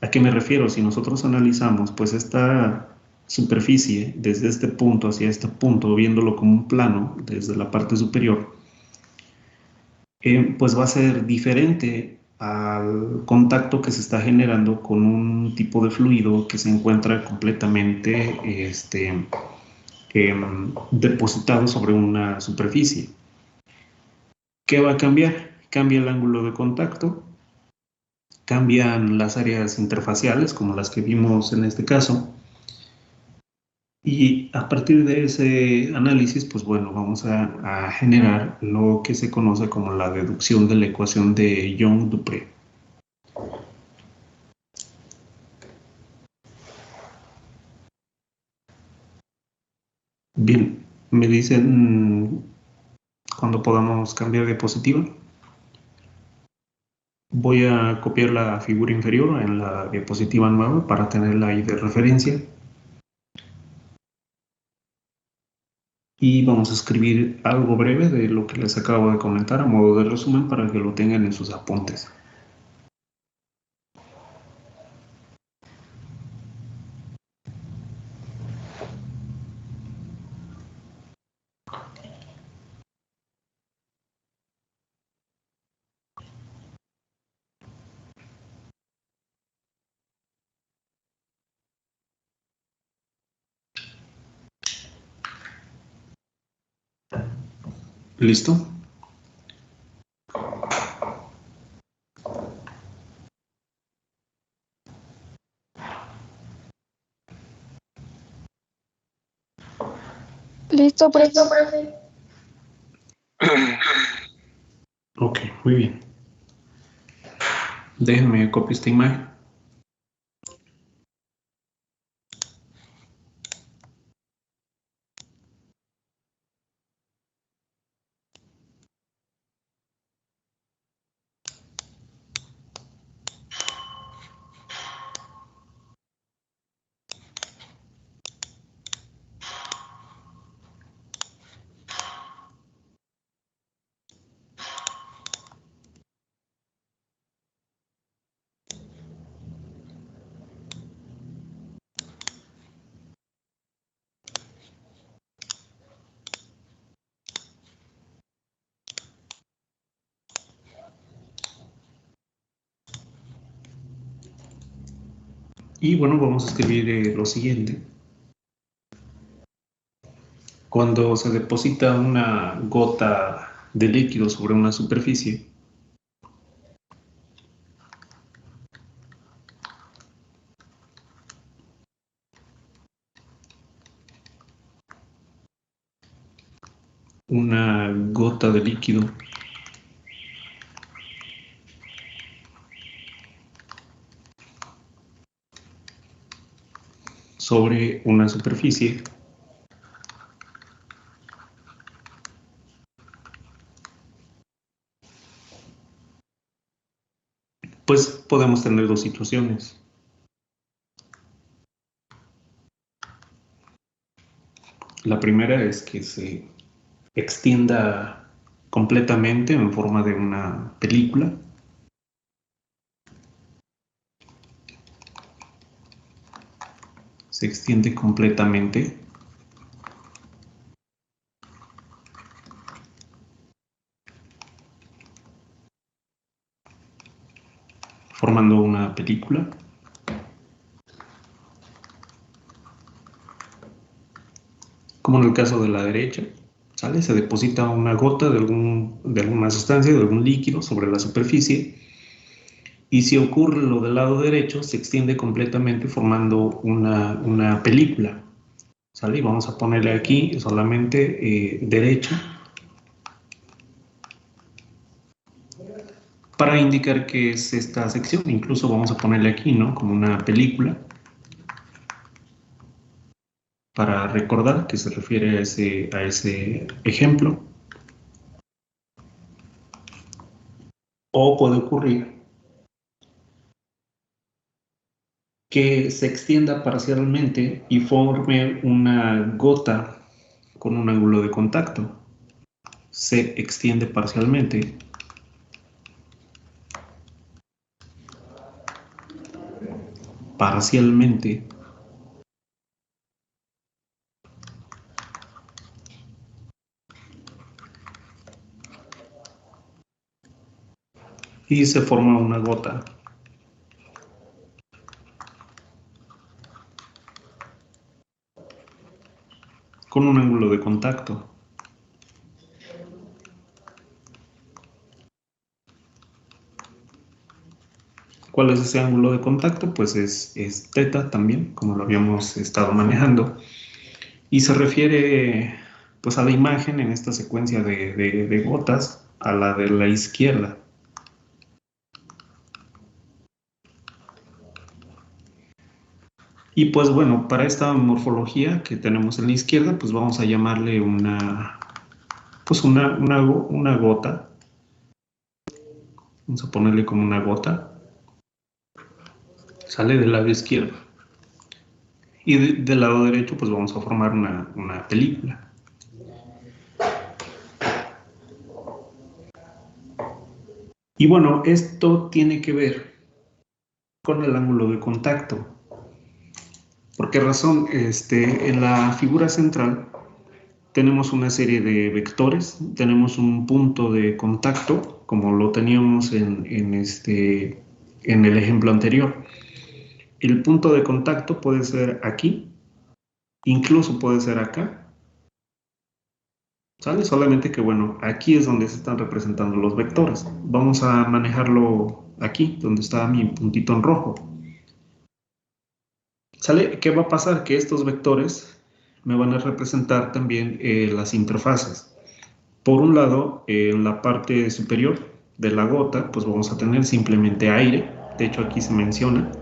¿A qué me refiero? Si nosotros analizamos, pues esta superficie desde este punto hacia este punto, viéndolo como un plano desde la parte superior, pues va a ser diferente al contacto que se está generando con un tipo de fluido que se encuentra completamente depositado sobre una superficie. ¿Qué va a cambiar? Cambia el ángulo de contacto, cambian las áreas interfaciales, como las que vimos en este caso, y a partir de ese análisis, pues bueno, vamos a generar lo que se conoce como la deducción de la ecuación de Young-Dupré. Bien, me dicen cuando podamos cambiar diapositiva. Voy a copiar la figura inferior en la diapositiva nueva para tenerla ahí de referencia. Y vamos a escribir algo breve de lo que les acabo de comentar a modo de resumen para que lo tengan en sus apuntes. ¿Listo? Listo, profe. Ok, muy bien. Déjenme copiar esta imagen. Y bueno, vamos a escribir lo siguiente. Cuando se deposita una gota de líquido sobre una superficie, una gota de líquido sobre una superficie, pues podemos tener dos situaciones. La primera es que se extienda completamente en forma de una película. Se extiende completamente. Formando una película. Como en el caso de la derecha, ¿sale? Se deposita una gota de alguna sustancia, de algún líquido sobre la superficie. Y si ocurre lo del lado derecho, se extiende completamente formando una película. ¿Sale? Y vamos a ponerle aquí solamente derecha para indicar que es esta sección. Incluso vamos a ponerle aquí, ¿no? Como una película para recordar que se refiere a ese ejemplo. O puede ocurrir que se extienda parcialmente y forme una gota con un ángulo de contacto. Se extiende parcialmente. Parcialmente. Y se forma una gota. Con un ángulo de contacto. ¿Cuál es ese ángulo de contacto? Pues es teta también, como lo habíamos estado manejando. Y se refiere pues a la imagen en esta secuencia de gotas, a la de la izquierda. Y pues bueno, para esta morfología que tenemos en la izquierda, pues vamos a llamarle una gota. Vamos a ponerle como una gota. Sale del lado izquierdo. Y del lado derecho, pues vamos a formar una película. Y bueno, esto tiene que ver con el ángulo de contacto. ¿Por qué razón? En la figura central tenemos una serie de vectores, tenemos un punto de contacto, como lo teníamos en el ejemplo anterior. El punto de contacto puede ser aquí, incluso puede ser acá, ¿sale? Solamente que, bueno, aquí es donde se están representando los vectores. Vamos a manejarlo aquí, donde está mi puntito en rojo. ¿Sale? ¿Qué va a pasar? Que estos vectores me van a representar también las interfaces. Por un lado, en la parte superior de la gota, pues vamos a tener simplemente aire. De hecho, aquí se menciona.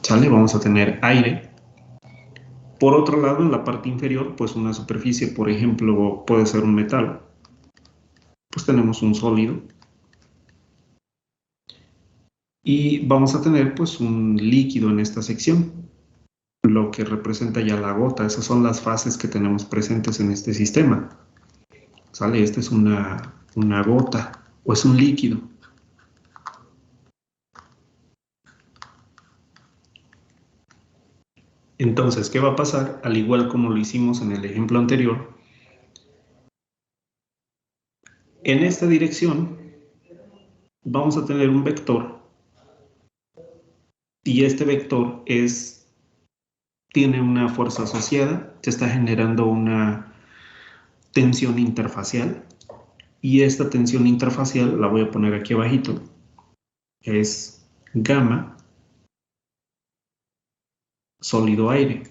¿Sale? Vamos a tener aire. Por otro lado, en la parte inferior, pues una superficie, por ejemplo, puede ser un metal. Pues tenemos un sólido. Y vamos a tener pues un líquido en esta sección, lo que representa ya la gota. Esas son las fases que tenemos presentes en este sistema. ¿Sale? Esta es una gota o es un líquido. Entonces, ¿qué va a pasar? Al igual como lo hicimos en el ejemplo anterior, en esta dirección vamos a tener un vector y este vector tiene una fuerza asociada, se está generando una tensión interfacial y esta tensión interfacial la voy a poner aquí abajito, es gamma sólido aire.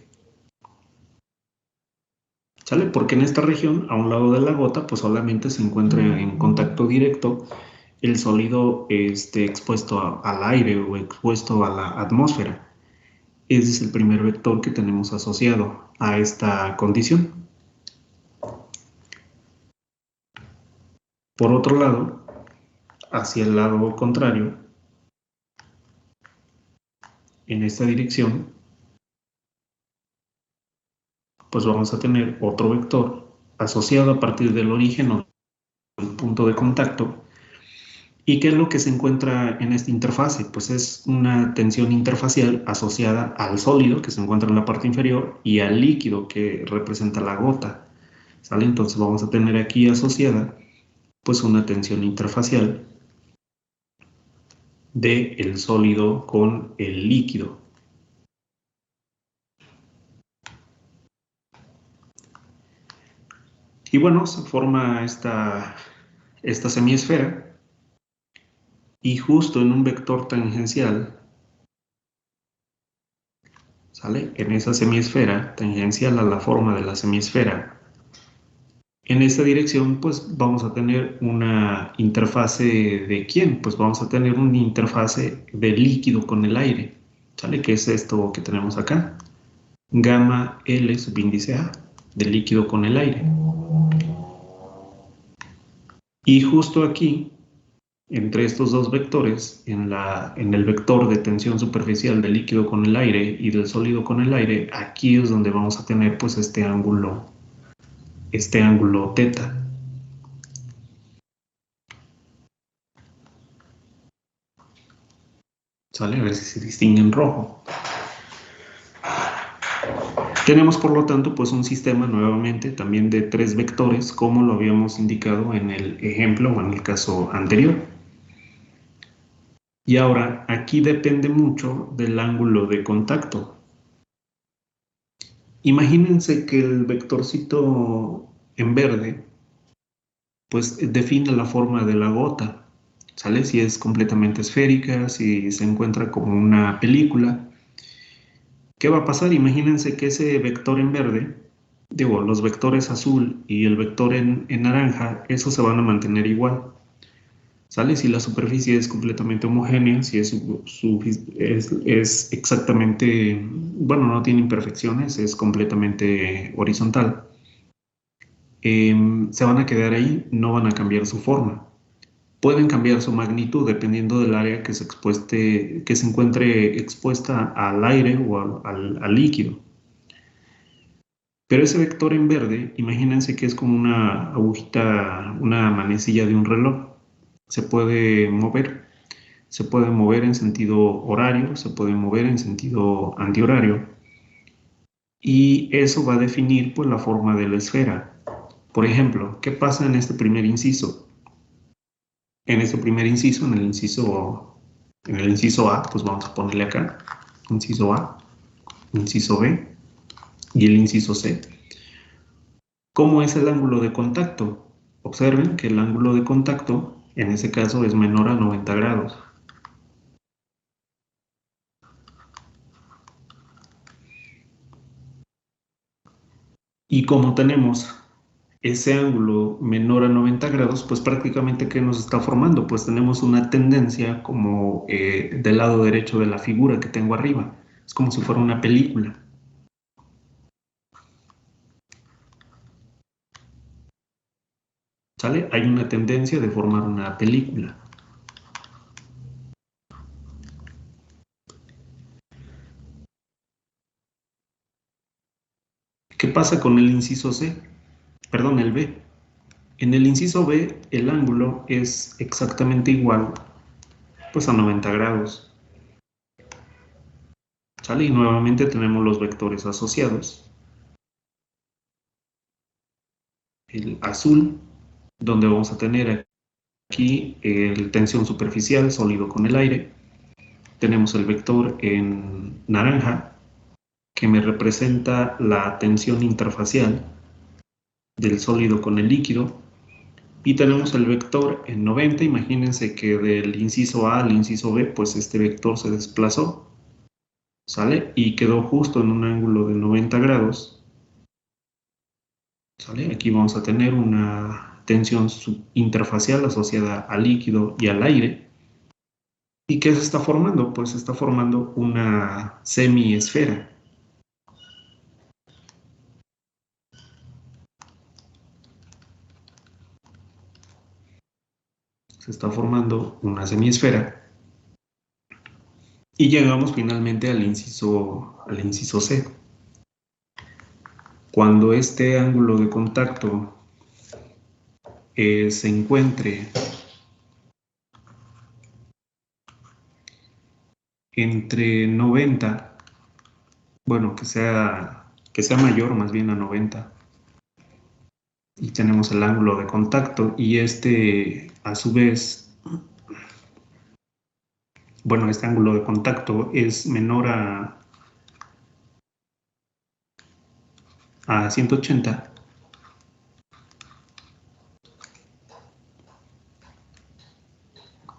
¿Sale? Porque en esta región, a un lado de la gota, pues solamente se encuentra en contacto directo el sólido expuesto al aire o expuesto a la atmósfera. Ese es el primer vector que tenemos asociado a esta condición. Por otro lado, hacia el lado contrario, en esta dirección, pues vamos a tener otro vector asociado a partir del origen o del punto de contacto. ¿Y qué es lo que se encuentra en esta interfase? Pues es una tensión interfacial asociada al sólido que se encuentra en la parte inferior y al líquido que representa la gota. ¿Sale? Entonces vamos a tener aquí asociada pues una tensión interfacial del sólido con el líquido. Y bueno, se forma esta semiesfera y justo en un vector tangencial, ¿sale? En esa semiesfera, tangencial a la forma de la semiesfera, en esta dirección pues vamos a tener una interfase ¿de quién? Pues vamos a tener una interfase de líquido con el aire, ¿sale? Que es esto que tenemos acá, gamma L subíndice A, de líquido con el aire. Y justo aquí, entre estos dos vectores, en el vector de tensión superficial del líquido con el aire y del sólido con el aire, aquí es donde vamos a tener pues este ángulo θ. ¿Sale? A ver si se distingue en rojo. Tenemos, por lo tanto, pues un sistema nuevamente también de 3 vectores, como lo habíamos indicado en el ejemplo o en el caso anterior. Y ahora, aquí depende mucho del ángulo de contacto. Imagínense que el vectorcito en verde, pues define la forma de la gota, ¿sale? Si es completamente esférica, si se encuentra como una película. ¿Qué va a pasar? Imagínense que ese vector en verde, digo, los vectores azul y el vector en naranja, esos se van a mantener igual, ¿sale? Si la superficie es completamente homogénea, si es exactamente, bueno, no tiene imperfecciones, es completamente horizontal, se van a quedar ahí, no van a cambiar su forma. Pueden cambiar su magnitud dependiendo del área que se encuentre expuesta al aire o al líquido. Pero ese vector en verde, imagínense que es como una agujita, una manecilla de un reloj. Se puede mover en sentido horario, se puede mover en sentido antihorario. Y eso va a definir pues la forma de la esfera. Por ejemplo, ¿qué pasa en este primer inciso? En este primer inciso, en el inciso A, pues vamos a ponerle acá, inciso A, inciso B y el inciso C. ¿Cómo es el ángulo de contacto? Observen que el ángulo de contacto, en ese caso, es menor a 90 grados. Y como tenemos ese ángulo menor a 90 grados, pues prácticamente ¿qué nos está formando? Pues tenemos una tendencia como del lado derecho de la figura que tengo arriba. Es como si fuera una película. ¿Sale? Hay una tendencia de formar una película. ¿Qué pasa con el inciso C? Perdón, el B. En el inciso B, el ángulo es exactamente igual pues a 90 grados. ¿Sale? Y nuevamente tenemos los vectores asociados. El azul, donde vamos a tener aquí el tensión superficial, sólido con el aire. Tenemos el vector en naranja, que me representa la tensión interfacial del sólido con el líquido. Y tenemos el vector en 90, imagínense que del inciso A al inciso B, pues este vector se desplazó, ¿sale? Y quedó justo en un ángulo de 90 grados, ¿sale? Aquí vamos a tener una tensión interfacial asociada al líquido y al aire. ¿Y qué se está formando? Pues se está formando una semiesfera. Se está formando una semiesfera. Y llegamos finalmente al inciso C. Cuando este ángulo de contacto se encuentre entre 90, bueno, que sea mayor más bien a 90, y tenemos el ángulo de contacto, y este a su vez, bueno, este ángulo de contacto es menor a 180,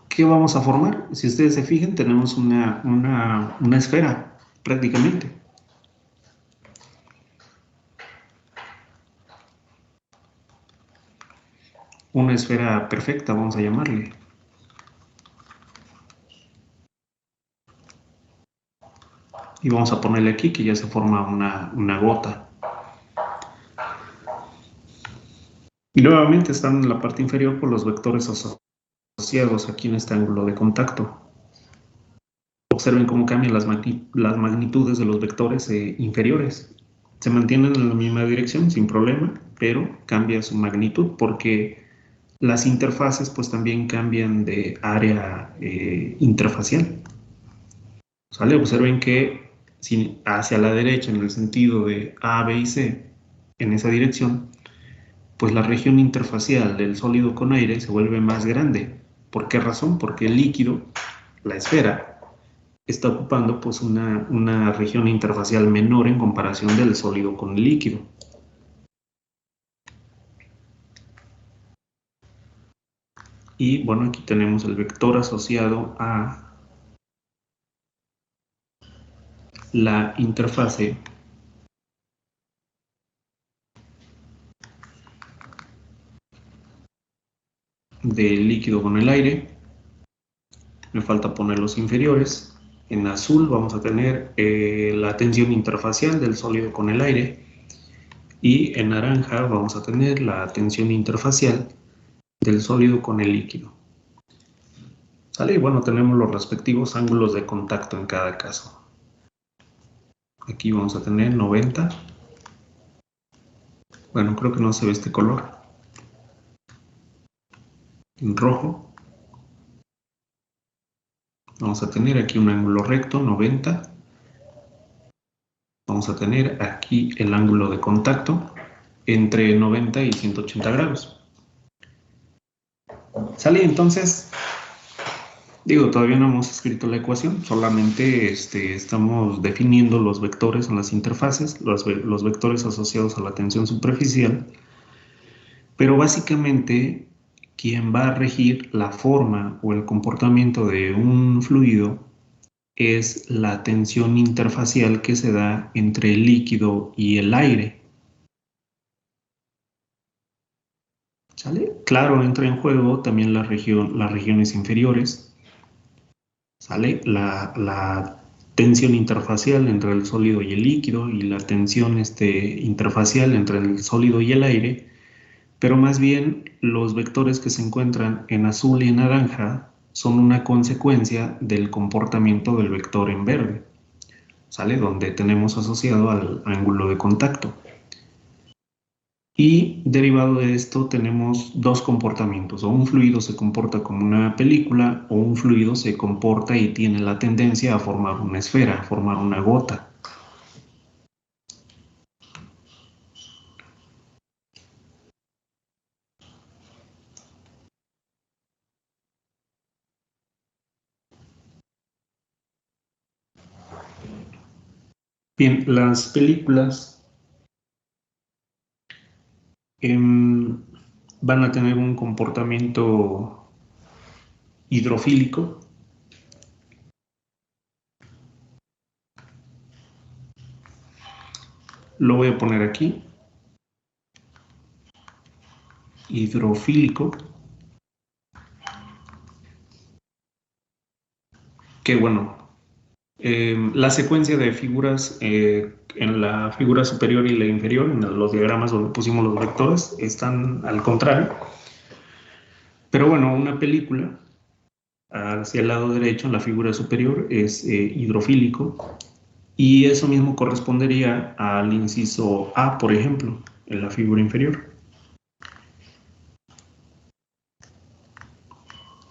¿qué vamos a formar? Si ustedes se fijan, tenemos una esfera, prácticamente. Una esfera perfecta, vamos a llamarle. Y vamos a ponerle aquí que ya se forma una gota. Y nuevamente están en la parte inferior por los vectores asociados asociados aquí en este ángulo de contacto. Observen cómo cambian las magnitudes de los vectores inferiores. Se mantienen en la misma dirección sin problema, pero cambia su magnitud porque las interfaces pues también cambian de área interfacial. ¿Sale? Observen que si hacia la derecha en el sentido de A, B y C, en esa dirección, pues la región interfacial del sólido con aire se vuelve más grande. ¿Por qué razón? Porque el líquido, la esfera, está ocupando pues una región interfacial menor en comparación del sólido con el líquido. Y bueno, aquí tenemos el vector asociado a la interfase del líquido con el aire. Me falta poner los inferiores. En azul vamos a tener la tensión interfacial del sólido con el aire. Y en naranja vamos a tener la tensión interfacial del sólido con el líquido. ¿Sale? Y bueno, tenemos los respectivos ángulos de contacto en cada caso. Aquí vamos a tener 90. Bueno, creo que no se ve este color. En rojo. Vamos a tener aquí un ángulo recto, 90. Vamos a tener aquí el ángulo de contacto entre 90 y 180 grados. ¿Sale? Entonces, digo, todavía no hemos escrito la ecuación, solamente estamos definiendo los vectores en las interfaces, los vectores asociados a la tensión superficial, pero básicamente quien va a regir la forma o el comportamiento de un fluido es la tensión interfacial que se da entre el líquido y el aire. ¿Sale? Claro, entra en juego también las regiones inferiores. ¿Sale? La tensión interfacial entre el sólido y el líquido y la tensión interfacial entre el sólido y el aire, pero más bien los vectores que se encuentran en azul y en naranja son una consecuencia del comportamiento del vector en verde, ¿sale? Donde tenemos asociado al ángulo de contacto. Y derivado de esto tenemos dos comportamientos, o un fluido se comporta como una película, o un fluido se comporta y tiene la tendencia a formar una esfera, a formar una gota. Bien, las películas van a tener un comportamiento hidrofílico. Lo voy a poner aquí. Hidrofílico. Que bueno, la secuencia de figuras en la figura superior y la inferior, en los diagramas donde pusimos los vectores, están al contrario. Pero bueno, una película hacia el lado derecho, en la figura superior, es hidrofílico. Y eso mismo correspondería al inciso A, por ejemplo, en la figura inferior.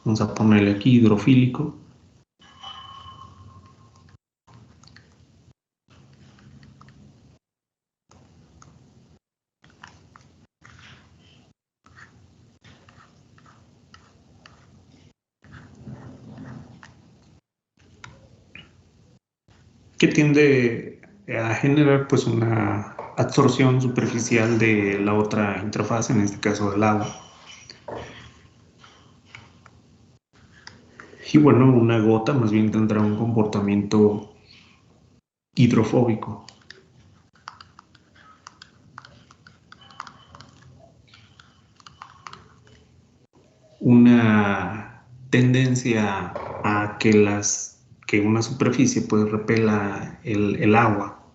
Vamos a ponerle aquí hidrofílico. Que tiende a generar pues una absorción superficial de la otra interfaz, en este caso del agua. Y bueno, una gota más bien tendrá un comportamiento hidrofóbico. Una tendencia a que una superficie pues repela el agua,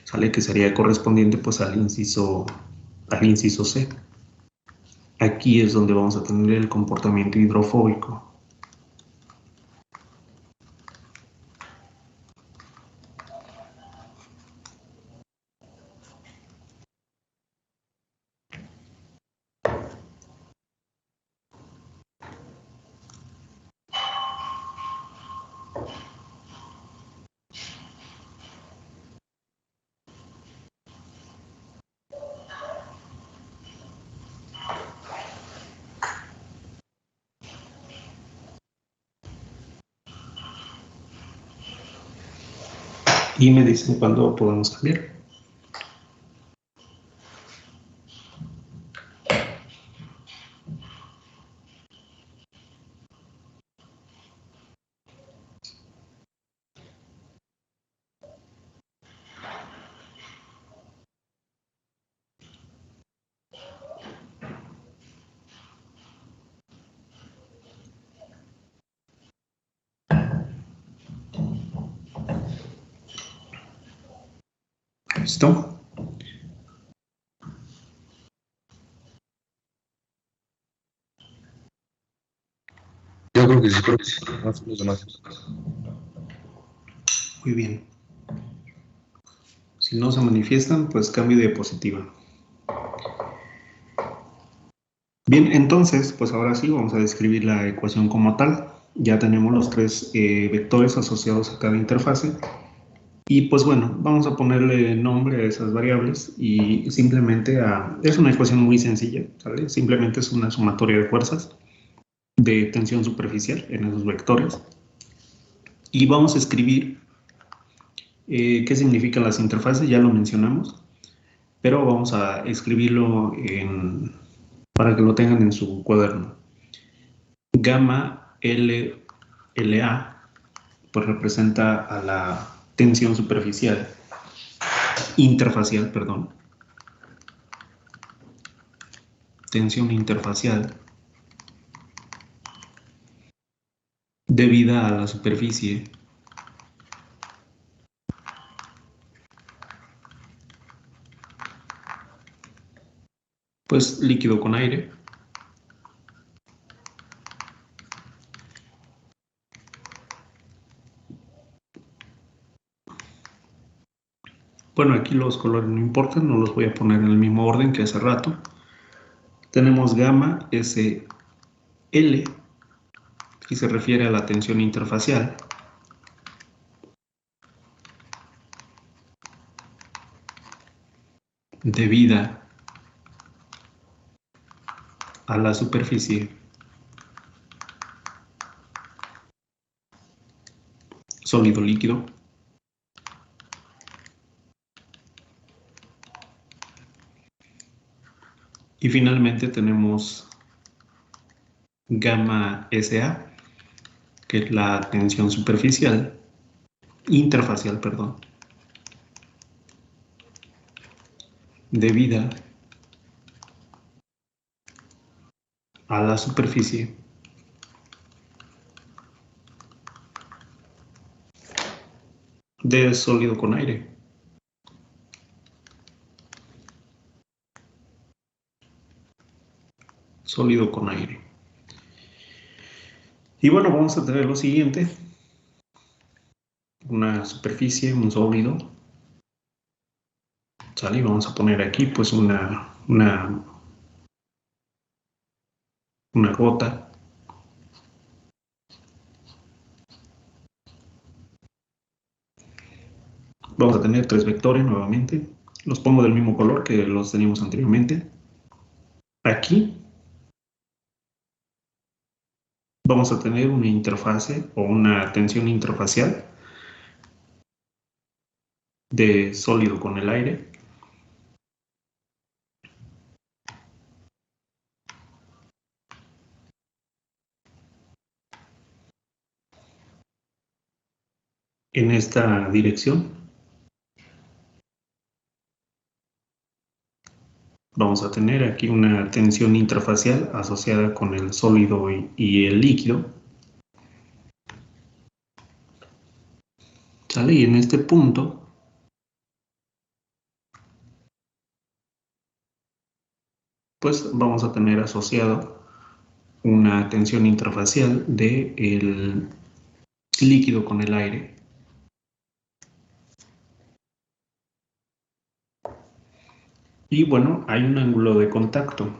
¿sale? Que sería correspondiente pues al inciso C. aquí es donde vamos a tener el comportamiento hidrofóbico. Y me dicen cuándo podemos cambiar. ¿Listo? Yo creo que sí, más los demás. Muy bien. Si no se manifiestan, pues cambio de diapositiva. Bien, entonces, pues ahora sí vamos a describir la ecuación como tal. Ya tenemos los tres vectores asociados a cada interfase. Y pues bueno, vamos a ponerle nombre a esas variables y simplemente es una ecuación muy sencilla, ¿sale? Simplemente es una sumatoria de fuerzas de tensión superficial en esos vectores. Y vamos a escribir qué significan las interfaces, ya lo mencionamos, pero vamos a escribirlo para que lo tengan en su cuaderno. Gamma LA pues representa a la tensión superficial, interfacial, perdón, tensión interfacial debida a la superficie pues líquido con aire. Bueno, aquí los colores no importan, no los voy a poner en el mismo orden que hace rato. Tenemos gamma SL, que se refiere a la tensión interfacial. Debida a la superficie sólido líquido. Y finalmente tenemos gamma SA, que es la tensión superficial, interfacial, perdón, debida a la superficie de sólido con aire. Sólido con aire. Y bueno, vamos a tener lo siguiente. Una superficie, un sólido. ¿Sale? Y vamos a poner aquí pues una gota. Vamos a tener tres vectores nuevamente. Los pongo del mismo color que los teníamos anteriormente. Aquí vamos a tener una interfase o una tensión interfacial de sólido con el aire. En esta dirección vamos a tener aquí una tensión interfacial asociada con el sólido y el líquido. ¿Sale? Y en este punto pues vamos a tener asociado una tensión intrafacial del líquido con el aire. Y bueno, hay un ángulo de contacto.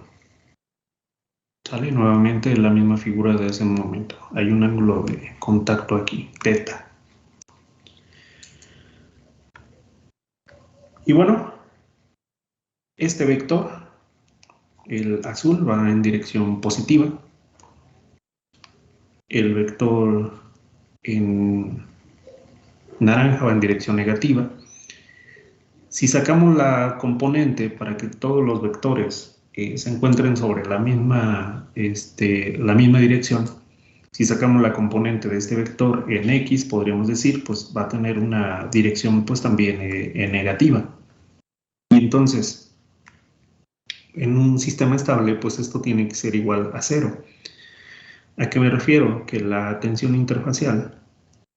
Sale nuevamente la misma figura de ese momento. Hay un ángulo de contacto aquí, θ. Y bueno, este vector, el azul, va en dirección positiva. El vector en naranja va en dirección negativa. Si sacamos la componente para que todos los vectores se encuentren sobre la misma dirección, si sacamos la componente de este vector en X, podríamos decir, pues va a tener una dirección pues también negativa. Y entonces, en un sistema estable, pues esto tiene que ser igual a 0. ¿A qué me refiero? Que la tensión interfacial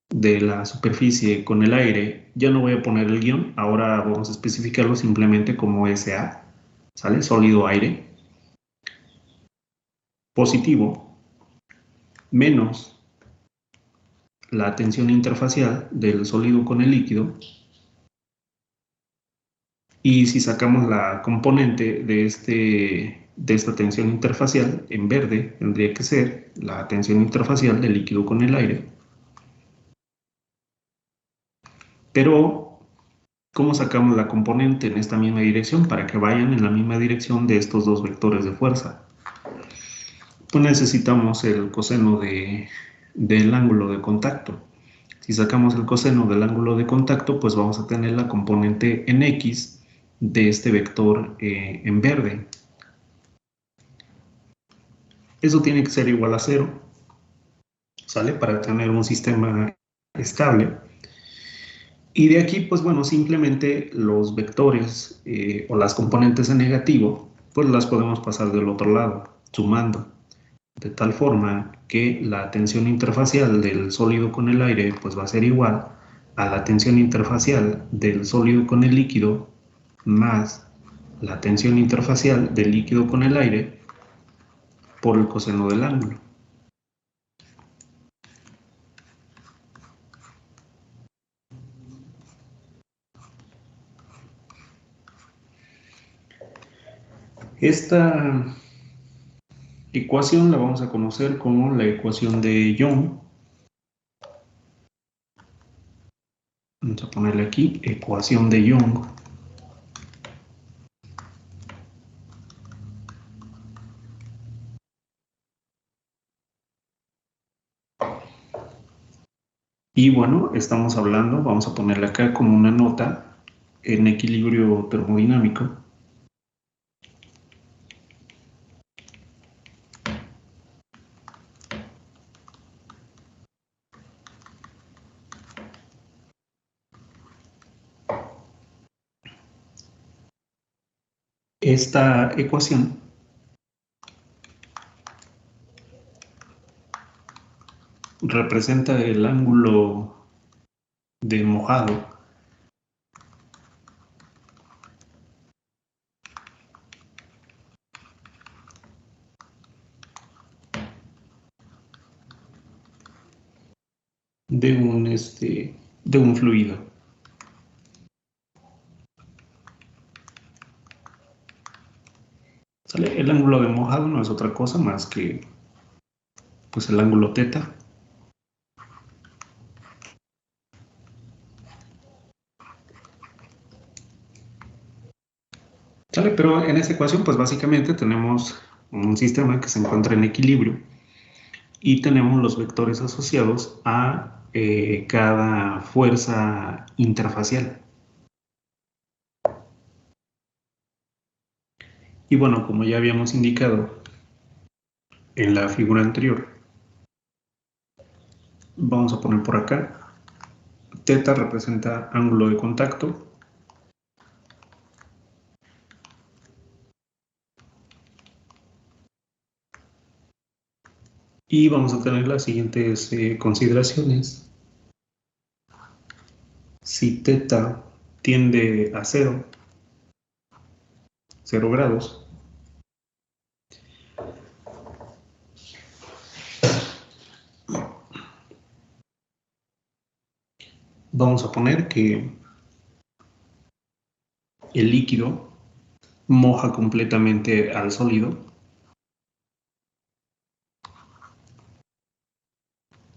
de la superficie con el aire, ya no voy a poner el guión, ahora vamos a especificarlo simplemente como SA, ¿sale? Sólido aire, positivo, menos la tensión interfacial del sólido con el líquido, y si sacamos la componente de esta tensión interfacial, en verde tendría que ser la tensión interfacial del líquido con el aire. Pero, ¿cómo sacamos la componente en esta misma dirección para que vayan en la misma dirección de estos dos vectores de fuerza? Pues necesitamos el coseno del ángulo de contacto. Si sacamos el coseno del ángulo de contacto, pues vamos a tener la componente en X de este vector en verde. Eso tiene que ser igual a 0, ¿sale? Para tener un sistema estable. Y de aquí, pues bueno, simplemente los vectores o las componentes en negativo, pues las podemos pasar del otro lado, sumando. De tal forma que la tensión interfacial del sólido con el aire pues va a ser igual a la tensión interfacial del sólido con el líquido más la tensión interfacial del líquido con el aire por el coseno del ángulo. Esta ecuación la vamos a conocer como la ecuación de Young. Vamos a ponerle aquí ecuación de Young. Y bueno, estamos hablando, vamos a ponerle acá como una nota en equilibrio termodinámico. Esta ecuación representa el ángulo de mojado de un fluido. ¿Sale? El ángulo de mojado no es otra cosa más que pues el ángulo θ. ¿Sale? Pero en esta ecuación pues básicamente tenemos un sistema que se encuentra en equilibrio y tenemos los vectores asociados a cada fuerza interfacial. Y bueno, como ya habíamos indicado en la figura anterior, vamos a poner por acá, θ representa ángulo de contacto, y vamos a tener las siguientes consideraciones. Si θ tiende a 0 grados, vamos a poner que el líquido moja completamente al sólido.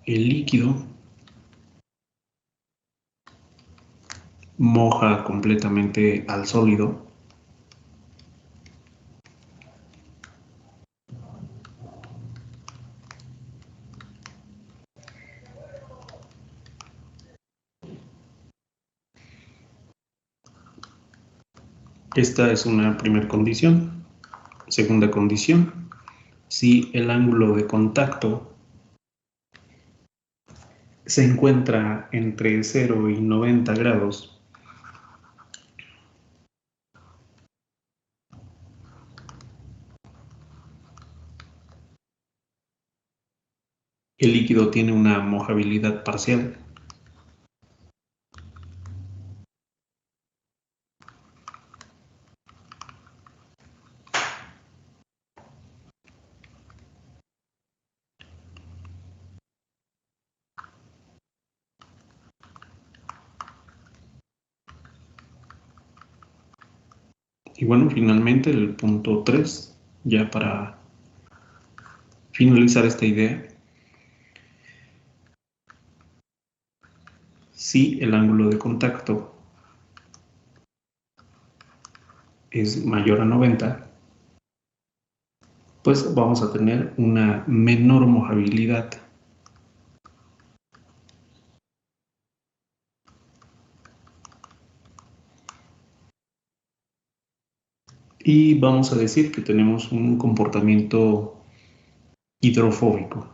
El líquido moja completamente al sólido. Esta es una primera condición. Segunda condición, si el ángulo de contacto se encuentra entre 0 y 90 grados, el líquido tiene una mojabilidad parcial. Y bueno, finalmente el punto 3, ya para finalizar esta idea. Si el ángulo de contacto es mayor a 90, pues vamos a tener una menor mojabilidad. Y vamos a decir que tenemos un comportamiento hidrofóbico.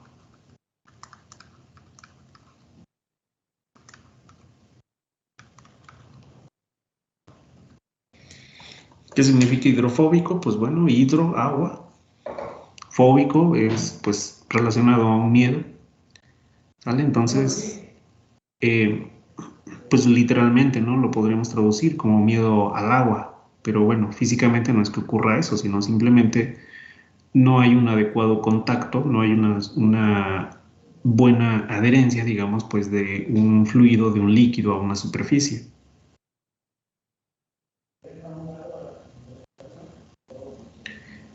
¿Qué significa hidrofóbico? Pues bueno, hidro, agua. Fóbico es pues relacionado a un miedo. ¿Sale? Entonces, pues literalmente, ¿no? Lo podríamos traducir como miedo al agua. Pero bueno, físicamente no es que ocurra eso, sino simplemente no hay un adecuado contacto, no hay una buena adherencia, digamos, pues de un fluido, de un líquido a una superficie.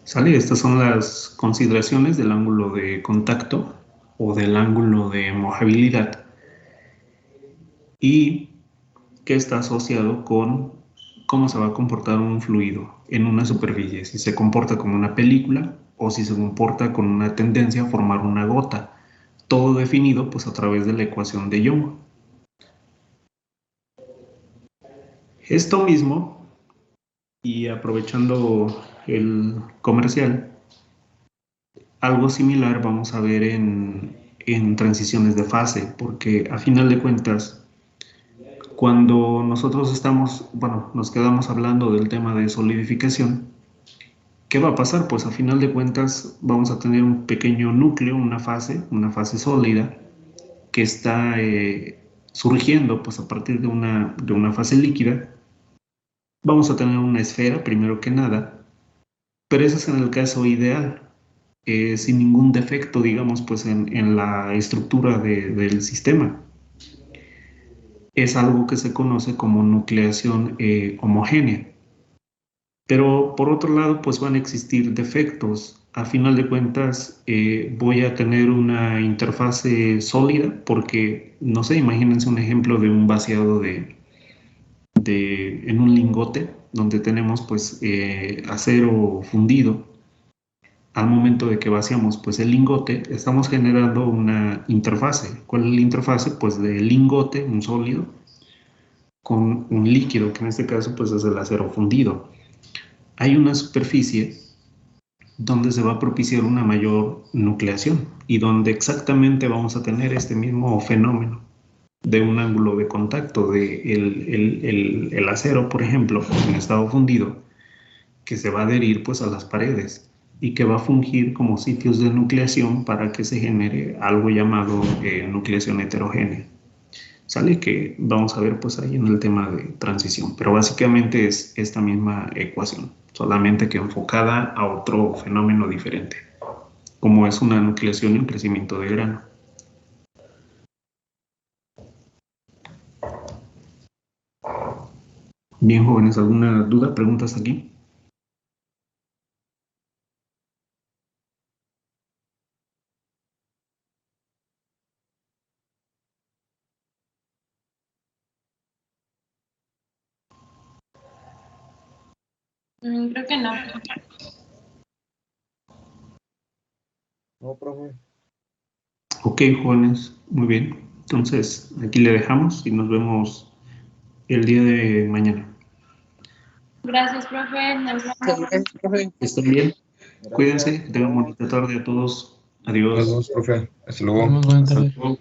¿Sale? Estas son las consideraciones del ángulo de contacto o del ángulo de mojabilidad y que está asociado con cómo se va a comportar un fluido en una superficie, si se comporta como una película o si se comporta con una tendencia a formar una gota, todo definido pues a través de la ecuación de Young. Esto mismo, y aprovechando el comercial, algo similar vamos a ver en transiciones de fase, porque a final de cuentas, cuando nosotros estamos, bueno, nos quedamos hablando del tema de solidificación, ¿qué va a pasar? Pues a final de cuentas vamos a tener un pequeño núcleo, una fase sólida, que está surgiendo pues a partir de una fase líquida. Vamos a tener una esfera, primero que nada, pero ese es en el caso ideal, sin ningún defecto, digamos, pues en la estructura del sistema. Es algo que se conoce como nucleación homogénea. Pero por otro lado, pues van a existir defectos. A final de cuentas, voy a tener una interfase sólida porque, no sé, imagínense un ejemplo de un vaciado en un lingote donde tenemos pues acero fundido. Al momento de que vaciamos pues el lingote, estamos generando una interfase. ¿Cuál es la interfase? Pues del lingote, un sólido, con un líquido, que en este caso pues es el acero fundido. Hay una superficie donde se va a propiciar una mayor nucleación y donde exactamente vamos a tener este mismo fenómeno de un ángulo de contacto de el acero, por ejemplo, en estado fundido, que se va a adherir pues a las paredes y que va a fungir como sitios de nucleación para que se genere algo llamado nucleación heterogénea. Sale que vamos a ver pues ahí en el tema de transición, pero básicamente es esta misma ecuación, solamente que enfocada a otro fenómeno diferente, como es una nucleación y un crecimiento de grano. Bien, jóvenes, ¿alguna duda, preguntas aquí? Creo que no. No, profe. Ok, jóvenes, muy bien. Entonces, aquí le dejamos y nos vemos el día de mañana. Gracias, profe. Nos vemos. Gracias, profe. ¿Estén bien? Gracias. Cuídense, que tengan bonita tarde a todos. Nos Adiós. vemos, profe. Hasta luego. Nos vemos, buenas Hasta tardes. luego.